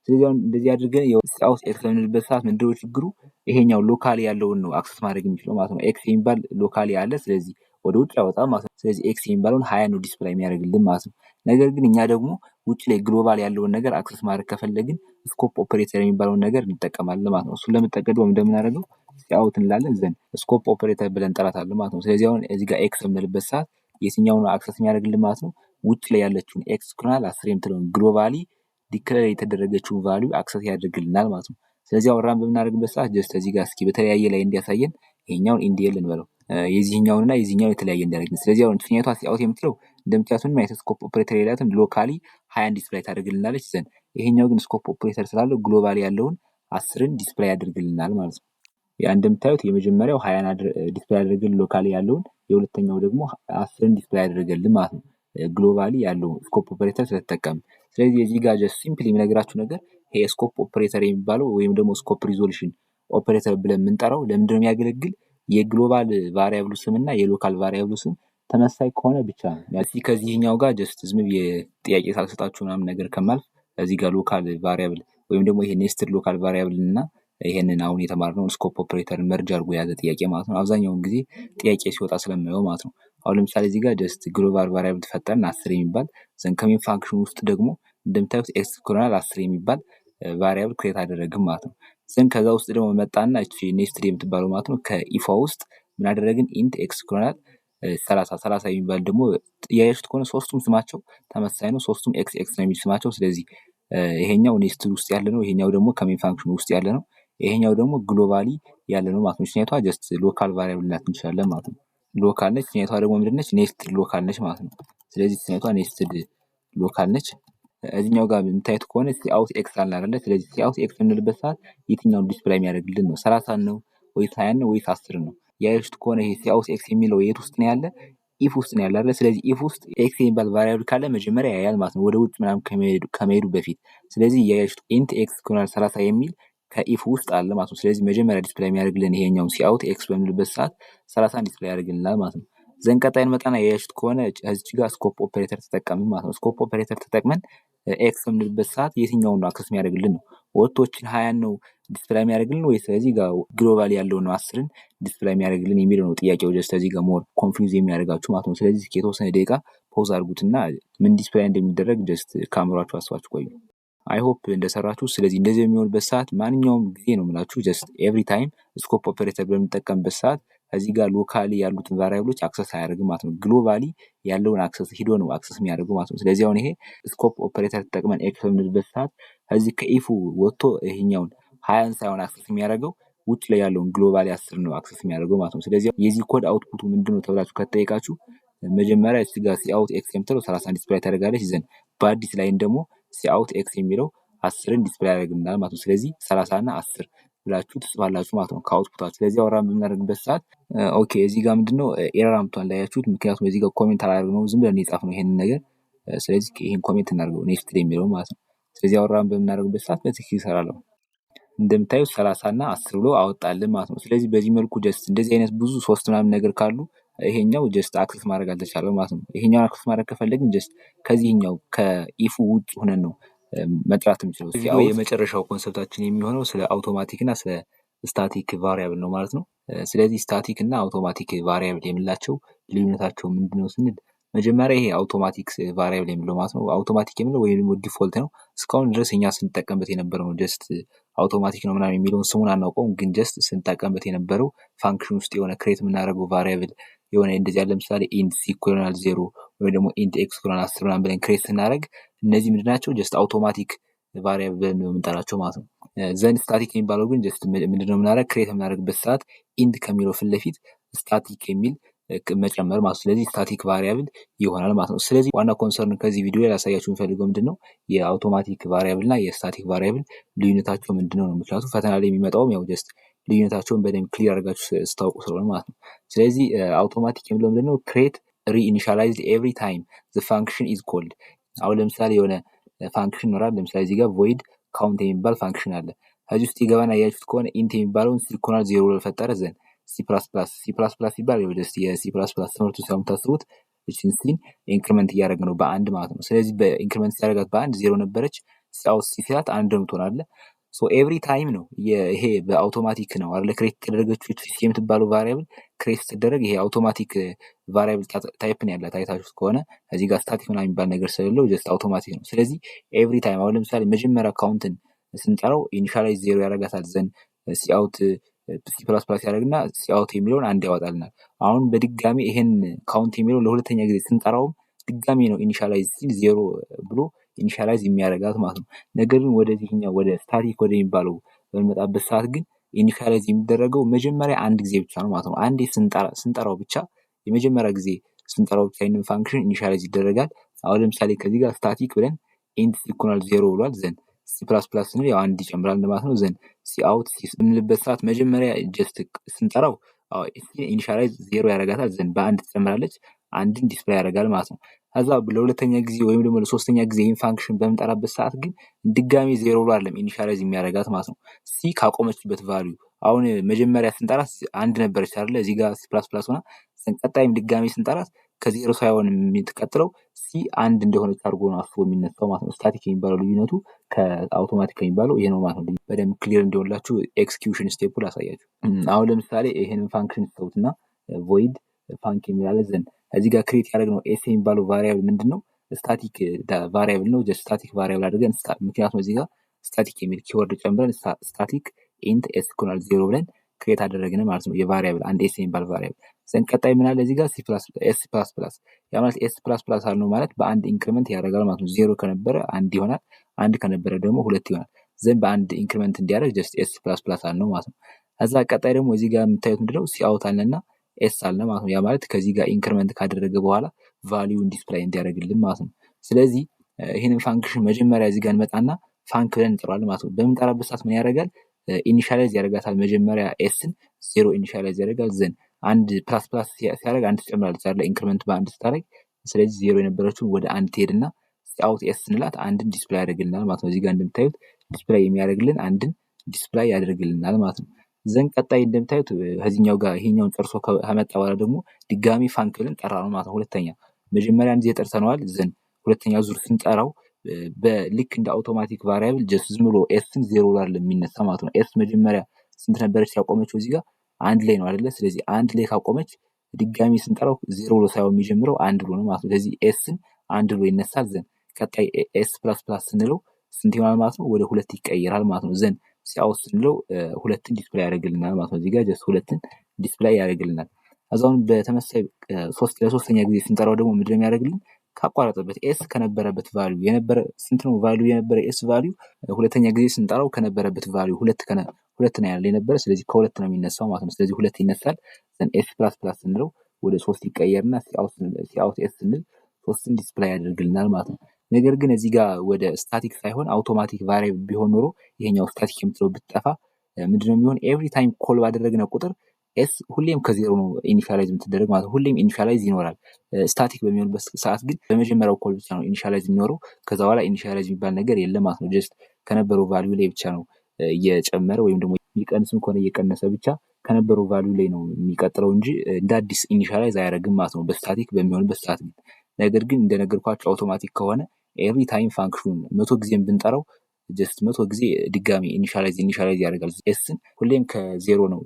ስለዚህ አሁን እንደዚህ አድርገን የውስጥ ኤክስ በምንልበት ሰዓት ምንድነው ችግሩ ይሄኛው ሎካሊ ያለውን ነው አክሰስ ማድረግ የሚችለው ማለት ነው። ኤክስ የሚባል ሎካሊ ያለ ስለዚህ ወደ ውጭ ያወጣል ማለት ነው። ስለዚህ ኤክስ የሚባለውን 20 ነው ዲስፕላይ የሚያደርግልን ማለት ነው። ነገር ግን እኛ ደግሞ ውጭ ላይ ግሎባል ያለውን ነገር አክሰስ ማድረግ ከፈለግን ስኮፕ ኦፐሬተር የሚባለውን ነገር እንጠቀማለን ማለት ነው። እሱን ለመጠቀም እንደምናደርገው ሲአውት እንላለን ዘንድ ስኮፕ ኦፐሬተር ብለን እንጠራታለን ማለት ነው። ስለዚህ አሁን እዚህ ጋር ኤክስ በምንልበት ሰዓት የትኛውን አክሰስ የሚያደርግልን ማለት ነው ውጭ ላይ ያለችውን ኤክስ ኩናል 10 የምትለውን ግሎባሊ ዲክሌር የተደረገችውን ቫልዩ አክሰስ ያደርግልናል ማለት ነው። ስለዚህ አሁን ራን በምናደርግበት ሰዓት ጀስት እዚህ ጋር እስኪ በተለያየ ላይ እንዲያሳየን ይሄኛውን ኢንዲኤል እንበለው የዚህኛውንና የዚህኛውን የተለያየ እንዲያደርግልን። ስለዚህ አሁን ትኛቷ ሲአውት የምትለው እንደምታዩት ምንም አይነት ስኮፕ ኦፐሬተር የላትም ሎካሊ 20 ዲስፕላይ ታደርግልናለች ዘንድ ይሄኛው ግን ስኮፕ ኦፐሬተር ስላለው ግሎባሊ ያለውን 10ን ዲስፕላይ ያደርግልናል ማለት ነው። ያ እንደምታዩት የመጀመሪያው 20 ዲስፕላይ ያደርግልን ሎካሊ ያለውን የሁለተኛው ደግሞ 10ን ዲስፕላይ ያደርግልን ማለት ነው ግሎባሊ ያለው ስኮፕ ኦፐሬተር ስለተጠቀም። ስለዚህ እዚህ ጋር ጀስት ሲምፕሊ የሚነግራችሁ ነገር ይሄ ስኮፕ ኦፐሬተር የሚባለው ወይም ደግሞ ስኮፕ ሪዞሉሽን ኦፐሬተር ብለን የምንጠራው ለምንድነው የሚያገለግል የግሎባል ቫሪያብሉ ስም እና የሎካል ቫሪያብሉ ስም ተመሳሳይ ከሆነ ብቻ ነው። ከዚህኛው ጋር ጀስት ዝም የጥያቄ ሳልሰጣችሁ ምናምን ነገር ከማልፍ እዚህ ጋር ሎካል ቫሪያብል ወይም ደግሞ ይሄ ኔስትድ ሎካል ቫሪያብል እና ይሄንን አሁን የተማርነውን ስኮፕ ኦፐሬተር መርጅ አድርጎ የያዘ ጥያቄ ማለት ነው። አብዛኛውን ጊዜ ጥያቄ ሲወጣ ስለማየው ማለት ነው። አሁን ለምሳሌ እዚህ ጋር ጀስት ግሎባል ቫሪያብል ተፈጠርን 10 የሚባል ዘን ከሜን ፋንክሽን ውስጥ ደግሞ እንደምታዩት ኤክስ ኮሎናል 10 የሚባል ቫሪያብል ክሬት አደረግን ማለት ነው። ዘን ከዛ ውስጥ ደግሞ መጣና እቺ ኔስትድ የምትባለው ማለት ነው ከኢፏ ውስጥ ምን አደረግን ኢንት ኤክስ ኮሎናል 30 የሚባል ደግሞ ያያችሁት ከሆነ ሶስቱም ስማቸው ተመሳሳይ ነው። ሶስቱም ኤክስ ኤክስ ነው የሚል ስማቸው። ስለዚህ ይሄኛው ኔስትድ ውስጥ ያለ ነው፣ ይሄኛው ደግሞ ከሜን ፋንክሽን ውስጥ ያለ ነው፣ ይሄኛው ደግሞ ግሎባሊ ያለ ነው ማለት ነው። እቺኛቷ ጀስት ሎካል ቫሪያብል ናት እንችላለን ማለት ነው። ሎካል ነች። እቺኛቷ ደግሞ ምንድነች ኔስትድ ሎካል ነች ማለት ነው። ስለዚህ እቺኛቷ ኔስትድ ሎካል ነች። እዚህኛው ጋር የምታዩት ከሆነ ሲአውት ኤክስ አለ አይደለ? ስለዚህ ሲአውት ኤክስ እንልበት ሰዓት የትኛውን ዲስፕላይ የሚያደርግልን ነው 30 ነው ወይስ 20 ነው ወይስ 10 ነው? ያያችሁት ከሆነ ይሄ ሲአውት ኤክስ የሚለው የት ውስጥ ነው ያለ? ኢፍ ውስጥ ነው ያለ አይደለ? ስለዚህ ኢፍ ውስጥ ኤክስ የሚባል ቫሪያብል ካለ መጀመሪያ ያያል ማለት ነው ወደ ውጭ ምናምን ከመሄዱ በፊት። ስለዚህ ያያችሁት ኢንት ኤክስ ኮሎናል 30 የሚል ከኢፍ ውስጥ አለ ማለት ነው። ስለዚህ መጀመሪያ ዲስፕላይ የሚያደርግልን ይሄኛው ሲአውት ኤክስ በምንልበት ሰዓት 30 ዲስፕላይ ያደርግልናል ማለት ነው። ዘን ቀጣይን መጣና ያያችሁት ከሆነ እዚች ጋር ስኮፕ ኦፐሬተር ተጠቀምን ማለት ነው። ስኮፕ ኦፐሬተር ተጠቅመን ኤክስ በምንልበት ሰዓት የትኛውን ነው አክሰስ የሚያደርግልን ነው? ወጥቶችን 20 ነው ዲስፕላይ የሚያደርግልን ወይ ስለዚህ ጋር ግሎባል ያለው ነው 10ን ዲስፕላይ የሚያደርግልን የሚለው ነው ጥያቄው። ጀስት እዚህ ጋር ሞር ኮንፊውዝ የሚያደርጋችሁ ማለት ነው። ስለዚህ የተወሰነ ደቂቃ ፖዝ አድርጉትና ምን ዲስፕላይ እንደሚደረግ ጀስት ካሜራችሁ አስባችሁ ቆዩ። አይ ሆፕ እንደሰራችሁ። ስለዚህ እንደዚህ የሚሆንበት ሰዓት ማንኛውም ጊዜ ነው የምላችሁ ጀስት ኤቭሪ ታይም ስኮፕ ኦፐሬተር በምንጠቀምበት ሰዓት እዚህ ጋር ሎካሊ ያሉትን ቫሪያብሎች አክሰስ አያደርግም ማለት ነው። ግሎባሊ ያለውን አክሰስ ሂዶ ነው አክሰስ የሚያደርገው ማለት ነው። ስለዚህ አሁን ይሄ ስኮፕ ኦፐሬተር ተጠቅመን ኤክስ በምንልበት ሰዓት እዚህ ከኢፉ ወጥቶ ይሄኛውን 20ን ሳይሆን አክሰስ የሚያደርገው ውጭ ላይ ያለውን ግሎባሊ 10 ነው አክሰስ የሚያደርገው ማለት ነው። ስለዚህ የዚህ ኮድ አውትፑቱ ምንድነው ተብላችሁ ከተጠየቃችሁ መጀመሪያ እዚህ ጋር ሲአውት ኤክስ የምትለው 30 ዲስፕላይ ታደርጋለች። ዘን በአዲስ ላይን ደግሞ ሲአውት ኤክስ የሚለው 10ን ዲስፕላይ ያደርግልናል ማለት ነው። ስለዚህ 30 እና 10 ብላችሁ ትጽፋላችሁ ማለት ነው ከአውትፑታችሁ። ስለዚህ አውራን በምናደርግበት ሰዓት ኦኬ እዚህ ጋር ምንድነው ኤረር አምጥቷል ላያችሁት። ምክንያቱም እዚህ ጋር ኮሜንት አላደረግነው ዝም ብለን የጻፍነው ይሄንን ነገር። ስለዚህ ይሄን ኮሜንት እናድርገው ኔስትድ የሚለው ማለት ነው። ስለዚህ አውራን በምናደርግበት ሰዓት በትክክል ይሰራል። እንደምታዩት 30 እና 10 ብሎ አወጣልን ማለት ነው። ስለዚህ በዚህ መልኩ ጀስት እንደዚህ አይነት ብዙ ሶስት ምናምን ነገር ካሉ ይሄኛው ጀስት አክሰስ ማድረግ አልተቻለም ማለት ነው። ይሄኛው አክሰስ ማድረግ ከፈለግን ጀስት ከዚህኛው ከኢፉ ውጭ ሆነን ነው መጥራት የምንችለው። የመጨረሻው ኮንሰፕታችን የሚሆነው ስለ አውቶማቲክ እና ስለ ስታቲክ ቫሪያብል ነው ማለት ነው። ስለዚህ ስታቲክ እና አውቶማቲክ ቫሪያብል የምንላቸው ልዩነታቸው ምንድነው ስንል መጀመሪያ ይሄ አውቶማቲክ ቫሪያብል የሚለው ማለት ነው። አውቶማቲክ የሚለው ወይም ደግሞ ዲፎልት ነው። እስካሁን ድረስ እኛ ስንጠቀምበት የነበረው ጀስት አውቶማቲክ ነው ምናምን የሚለውን ስሙን አናውቀውም፣ ግን ጀስት ስንጠቀምበት የነበረው ፋንክሽን ውስጥ የሆነ ክሬት የምናደርገው ቫሪያብል የሆነ እንደዚህ ያለ ለምሳሌ ኢንት ሲ ኮሎናል 0 ወይ ደግሞ ኢንት ኤክስ ኮሎናል 10 ምናምን ብለን ክሬት ስናደርግ እነዚህ ምንድናቸው ጀስት አውቶማቲክ ቫሪያብል ብለን ነው የምንጠራቸው ማለት ነው። ዘን ስታቲክ የሚባለው ግን ጀስት ምንድነው የምናደርግ ክሬት የምናደርግበት ሰዓት ኢንት ከሚለው ፊት ለፊት ስታቲክ የሚል መጨመር ማለት ነው። ስለዚህ ስታቲክ ቫሪያብል ይሆናል ማለት ነው። ስለዚህ ዋና ኮንሰርን ከዚህ ቪዲዮ ላይ ላሳያችሁ የምፈልገው ምንድነው የአውቶማቲክ ቫሪያብል እና የስታቲክ ቫሪያብል ልዩነታቸው ምንድነው ነው። ምክንያቱም ፈተና ላይ የሚመጣውም ያው ጀስት ልዩነታቸውን በደንብ ክሊር አድርጋችሁ ስታውቁ ስለሆነ ማለት ነው። ስለዚህ አውቶማቲክ የሚለው ምንድነው ክሬት ሪኢኒሻላይዝድ ኤቭሪ ታይም ዘ ፋንክሽን ኢዝ ኮልድ። አሁን ለምሳሌ የሆነ ፋንክሽን ይኖራል። ለምሳሌ እዚህ ጋር ቮይድ ካውንት የሚባል ፋንክሽን አለ። ከዚህ ውስጥ ይገባና ያያችሁት ከሆነ ኢንት የሚባለውን ሲኮናል ዜሮ ለፈጠረ ዘንድ ሲ++ ሲባል የሲ++ ትምህርቱ ስለምታስቡት እችን ሲን ኢንክሪመንት እያደረገ ነው በአንድ ማለት ነው። ስለዚህ በኢንክሪመንት ሲያደርጋት በአንድ ዜሮ ነበረች። ሲአውት ሲላት አንድ ነው ትሆናለህ። ሶ ኤቭሪ ታይም ነው ይሄ በአውቶማቲክ ነው አይደል ክሬት የተደረገችው ሲ የምትባለው ቫሪያብል ክሬት ስትደረግ ይሄ አውቶማቲክ ቫሪያብል ታይፕ ነው ያላት። አይታችሁት ከሆነ እዚህ ጋር ስታቲክ ምናምን የሚባል ነገር ስለሌለው ጀስት አውቶማቲክ ነው። ስለዚህ ኤቭሪ ታይም አሁን ለምሳሌ መጀመሪያ ካውንትን ስንጠራው ኢኒሻላይዝ ዜሮ ያደርጋታል ዘንድ ሲአውት ሲ++ ያደርግና ሲአውት የሚለውን አንድ ያወጣልናል። አሁን በድጋሚ ይሄን ካውንት የሚለው ለሁለተኛ ጊዜ ስንጠራውም ድጋሚ ነው ኢኒሻላይዝ ሲል ዜሮ ብሎ ኢኒሻላይዝ የሚያደርጋት ማለት ነው። ነገር ግን ወደዚህኛው ወደ ስታቲክ ወደሚባለው በሚመጣበት ሰዓት ግን ኢኒሻላይዝ የሚደረገው መጀመሪያ አንድ ጊዜ ብቻ ነው ማለት ነው። አንዴ ስንጠራው ብቻ የመጀመሪያ ጊዜ ስንጠራው ብቻ ይሄንን ፋንክሽን ኢኒሻላይዝ ይደረጋል። አሁን ለምሳሌ ከዚህ ጋር ስታቲክ ብለን ኢንት ኢኳል ዜሮ ብሏል ዘንድ ሲ++ ስንል ያው አንድ ይጨምራል ማለት ነው። ዘንድ ሲአውት በምንልበት ሰዓት መጀመሪያ ጀስት ስንጠራው ኢኒሻላይዝ ዜሮ ያደርጋታል ዘንድ በአንድ ትጨምራለች አንድን ዲስፕሌይ ያደርጋል ማለት ነው። ከዛ ለሁለተኛ ጊዜ ወይም ደግሞ ለሶስተኛ ጊዜ ይህን ፋንክሽን በምንጠራበት ሰዓት ግን ድጋሚ ዜሮ ብሎ አይደለም ኢኒሻላይዝ የሚያደርጋት ማለት ነው። ሲ ካቆመችበት ቫልዩ አሁን መጀመሪያ ስንጠራት አንድ ነበረች አይደለ እዚህ ጋር ሲ++ ሆና ቀጣይም ድጋሚ ስንጠራት ከዜሮ ሳይሆን የምትቀጥለው ሲ አንድ እንደሆነች አድርጎ ነው አስቦ የሚነሳው ማለት ነው። ስታቲክ የሚባለው ልዩነቱ ከአውቶማቲክ የሚባለው ይሄ ነው ማለት ነው። በደንብ ክሊር እንዲሆንላችሁ ኤክስኪዩሽን ስቴፑ ላሳያችሁ። አሁን ለምሳሌ ይሄንን ፋንክሽን ተውትና ቮይድ ፋንክ የሚላለ ዘንድ እዚህ ጋር ክሬት ያደረግነው ኤስ የሚባለው ቫሪያብል ምንድነው ስታቲክ ቫሪያብል ነው። ጀስት ስታቲክ ቫሪያብል አድርገን ምክንያቱም እዚህ ጋር ስታቲክ የሚል ኪወርድ ጨምረን ስታቲክ ኢንት ኤስ ኢኳል ዜሮ ብለን ክሬት አደረግን ማለት ነው። የቫሪያብል አንድ ኤስ የሚባል ቫሪያብል ዘንድ ቀጣይ ምን አለ እዚህ ጋር ኤስ++ ያ ማለት ኤስ++ አልነው ማለት በአንድ ኢንክሪመንት ያደርጋል ማለት ነው። ዜሮ ከነበረ አንድ ይሆናል፣ አንድ ከነበረ ደግሞ ሁለት ይሆናል። ዘንድ በአንድ ኢንክሪመንት እንዲያደርግ ጀስት ኤስ++ አልነው ማለት ነው። ከዛ ቀጣይ ደግሞ እዚህ ጋር የምታዩት ምንድነው ሲአውት አለና ኤስ አለ ማለት ነው። ያ ማለት ከዚህ ጋር ኢንክሪመንት ካደረገ በኋላ ቫልዩን ዲስፕላይ እንዲያደርግልን ማለት ነው። ስለዚህ ይህንን ፋንክሽን መጀመሪያ እዚህ ጋር እንመጣና ፋንክ ብለን እንጠራዋለን ማለት ነው። በምንጠራበት ሰዓት ምን ያደርጋል ኢኒሻላይዝ ያደርጋታል። መጀመሪያ ኤስን ዜሮ ኢኒሻላይዝ ያደርጋል ዘንድ አንድ ፕላስ ሲያደርግ አንድ ትጨምራለች አይደል ኢንክሪመንት በአንድ ስታደርግ። ስለዚህ ዜሮ የነበረችውን ወደ አንድ ትሄድና ሲአውት ኤስ ስንላት አንድን ዲስፕላይ ያደርግልናል ማለት ነው። እዚህ ጋር እንደምታዩት ዲስፕላይ የሚያደርግልን አንድን ዲስፕላይ ያደርግልናል ማለት ነው። ዘንድ ቀጣይ እንደምታዩት ከዚህኛው ጋር ይሄኛውን ጨርሶ ከመጣ በኋላ ደግሞ ድጋሚ ፋንክ ብለን ጠራ ነው ማለት ነው። ሁለተኛ መጀመሪያ አንድ ጊዜ ጠርተነዋል ዘንድ ሁለተኛ ዙር ስንጠራው በልክ እንደ አውቶማቲክ ቫሪያብል ጀስት ዝም ብሎ ኤስን ዜሮ ላይ የሚነሳ ማለት ነው። ኤስ መጀመሪያ ስንት ነበረች ያቆመችው እዚህ ጋር አንድ ላይ ነው አይደለ? ስለዚህ አንድ ላይ ካቆመች ድጋሚ ስንጠራው ዜሮ ብሎ ሳይሆን የሚጀምረው አንድ ብሎ ነው ማለት ነው። ስለዚህ ኤስን አንድ ብሎ ይነሳል ዘንድ ቀጣይ ኤስ++ ስንለው ስንት ይሆናል ማለት ነው? ወደ ሁለት ይቀየራል ማለት ነው። ዘንድ ሲአውት ስንለው ሁለትን ዲስፕላይ ያደርግልናል ማለት ነው። እዚህ ጋር ጀስት ሁለትን ዲስፕላይ ያደርግልናል። አዛውን በተመሳሳይ ለሶስተኛ ጊዜ ስንጠራው ደግሞ ምንድነው የሚያደርግልን ካቋረጠበት ኤስ ከነበረበት ቫልዩ የነበረ ስንት ነው ቫልዩ የነበረ ኤስ ቫልዩ ሁለተኛ ጊዜ ስንጠራው ከነበረበት ቫልዩ ሁለት ነው ያለ የነበረ ስለዚህ ከሁለት ነው የሚነሳው ማለት ነው። ስለዚህ ሁለት ይነሳል ዘን ኤስ++ ስንለው ወደ ሶስት ይቀየርና ሲአውት ኤስ ስንል ሶስትን ዲስፕላይ ያደርግልናል ማለት ነው። ነገር ግን እዚህ ጋር ወደ ስታቲክ ሳይሆን አውቶማቲክ ቫሪያብል ቢሆን ኖሮ ይሄኛው ስታቲክ የምትለው ብትጠፋ ምንድነው የሚሆን ኤቭሪ ታይም ኮል ባደረግነው ቁጥር ኤስ ሁሌም ከዜሮ ነው ኢኒሻላይዝ የምትደረግ ማለት ነው። ሁሌም ኢኒሻላይዝ ይኖራል። ስታቲክ በሚሆንበት ሰዓት ግን በመጀመሪያው ኮል ብቻ ነው ኢኒሻላይዝ የሚኖረው። ከዛ በኋላ ኢኒሻላይዝ የሚባል ነገር የለም ማለት ነው። ጀስት ከነበረው ቫልዩ ላይ ብቻ ነው እየጨመረ ወይም ደግሞ የሚቀንስም ከሆነ እየቀነሰ ብቻ ከነበረው ቫልዩ ላይ ነው የሚቀጥለው እንጂ እንደ አዲስ ኢኒሻላይዝ አያደርግም ማለት ነው በስታቲክ በሚሆንበት ሰዓት ግን። ነገር ግን እንደነገርኳቸው አውቶማቲክ ከሆነ ኤቭሪ ታይም ፋንክሽኑን 100 ጊዜም ብንጠራው ጀስት 100 ጊዜ ድጋሚ ኢኒሻላይዝ ያደርጋል። ኤስን ሁሌም ከዜሮ ነው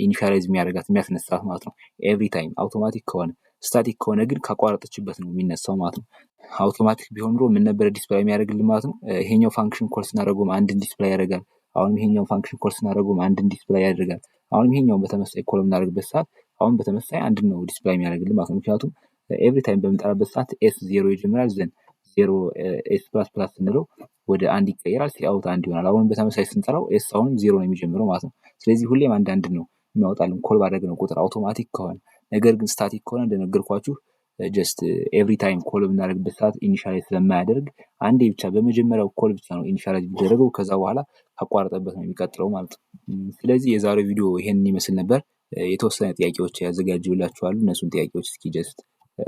ኢኒሻላይዝ የሚያስነሳት ማለት ነው ኤቭሪ ታይም አውቶማቲክ ከሆነ። ስታቲክ ከሆነ ግን ካቋረጠችበት ነው የሚነሳው ማለት ነው። አውቶማቲክ ቢሆን ኖሮ ምን ነበር ዲስፕላይ የሚያደርግልን ማለት ነው። ይሄኛው ፋንክሽን ኮል ስናደርገውም አንድን ዲስፕላይ ያደርጋል። አሁንም ይሄኛው ፋንክሽን ኮል ስናደርገውም አንድን ዲስፕላይ ያደርጋል። አሁንም ይሄኛውን በተመሳሳይ ኮል የምናደርግበት ሰዓት አሁን በተመሳሳይ አንድን ነው ዲስፕላይ የሚያደርግልን ማለት ነው። ምክንያቱም ኤቭሪ ታይም በምንጠራበት ሰዓት ኤስ ዜሮ ይጀምራል ዘን ዜሮ ኤስ++ ስንለው ወደ አንድ ይቀየራል ሲአውት አንድ ይሆናል። አሁንም በተመሳሳይ ስንጠራው ኤስ አሁንም ዜሮ ነው የሚጀምረው ማለት ነው። ስለዚህ ሁሌም አንድ ነው የሚያወጣልን ኮል ባደረግነው ቁጥር አውቶማቲክ ከሆነ። ነገር ግን ስታቲክ ከሆነ እንደነገርኳችሁ ጀስት ኤቭሪ ታይም ኮል በምናደርግበት ሰዓት ኢኒሻላይዝ ስለማያደርግ አንዴ ብቻ በመጀመሪያው ኮል ብቻ ነው ኢኒሻላይዝ የሚደረገው። ከዛ በኋላ ካቋረጠበት ነው የሚቀጥለው ማለት ነው። ስለዚህ የዛሬው ቪዲዮ ይሄንን ይመስል ነበር። የተወሰነ ጥያቄዎች ያዘጋጅላችኋለሁ። እነሱን ጥያቄዎች እስኪ ጀስት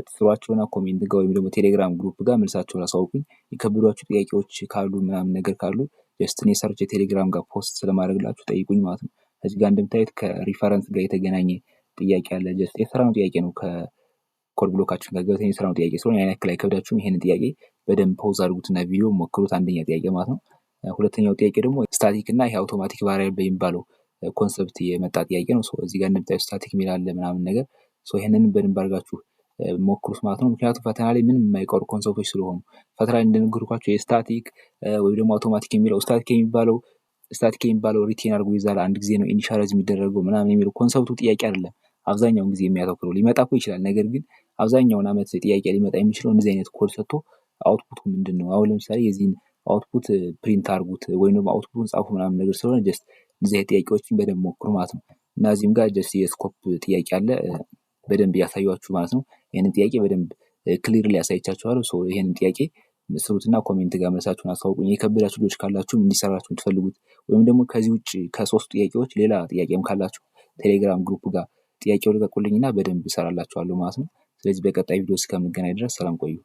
ትስሯቸውና ኮሜንት ጋር ወይም ደግሞ ቴሌግራም ግሩፕ ጋር መልሳቸውን አሳውቁኝ። የከበዷችሁ ጥያቄዎች ካሉ ምናምን ነገር ካሉ ጀስት እኔ ሰርች የቴሌግራም ጋር ፖስት ስለማድረግላችሁ ጠይቁኝ ማለት ነው። እዚህ ጋር እንደምታዩት ከሪፈረንስ ጋር የተገናኘ ጥያቄ አለ። ጀስት የሰራነው ጥያቄ ነው ከኮድ ብሎካችን ጋር ገብተን የሰራነው ጥያቄ ስለሆነ ያን ያክል አይከብዳችሁም። ይሄንን ጥያቄ በደንብ ፖዝ አድርጉትና ቪዲዮ ሞክሩት። አንደኛ ጥያቄ ማለት ነው። ሁለተኛው ጥያቄ ደግሞ ስታቲክ እና ይሄ አውቶማቲክ ቫሪያብል የሚባለው ኮንሰፕት የመጣ ጥያቄ ነው። እዚህ ጋር እንደምታዩት ስታቲክ የሚል አለ ምናምን ነገር ይሄንን በደንብ አድርጋችሁ ሞክሩት ማለት ነው። ምክንያቱም ፈተና ላይ ምንም የማይቀሩ ኮንሰፕቶች ስለሆኑ ፈተና ላይ እንደነገርኳቸው የስታቲክ ወይም ደግሞ አውቶማቲክ የሚለው ስታቲክ የሚባለው ሪቴን አድርጎ ይዛል። አንድ ጊዜ ነው ኢኒሻላይዝ የሚደረገው ምናምን የሚለው ኮንሰፕቱ ጥያቄ አይደለም አብዛኛውን ጊዜ የሚያተኩረው። ሊመጣ እኮ ይችላል፣ ነገር ግን አብዛኛውን ዓመት ጥያቄ ሊመጣ የሚችለው እንደዚህ አይነት ኮድ ሰጥቶ አውትፑቱ ምንድን ነው፣ አሁን ለምሳሌ የዚህን አውትፑት ፕሪንት አድርጉት ወይም ደግሞ አውትፑቱን ጻፉ ምናምን ነገር ስለሆነ ጀስት እንደዚህ አይነት ጥያቄዎችን በደንብ ሞክሩ ማለት ነው። እና እዚህም ጋር ጀስት የስኮፕ ጥያቄ አለ በደንብ ያሳያችሁ ማለት ነው። ይህንን ጥያቄ በደንብ ክሊርሊ ያሳይቻችኋለሁ። ይህንን ጥያቄ ስሩትና ኮሜንት ጋር መልሳችሁን አስታውቁኝ። የከበዳችሁ ልጆች ካላችሁም እንዲሰራችሁ የምትፈልጉት ወይም ደግሞ ከዚህ ውጭ ከሶስቱ ጥያቄዎች ሌላ ጥያቄም ካላችሁ ቴሌግራም ግሩፕ ጋር ጥያቄው ልቀቁልኝና በደንብ እሰራላችኋለሁ ማለት ነው። ስለዚህ በቀጣይ ቪዲዮ እስከምንገናኝ ድረስ ሰላም ቆዩ።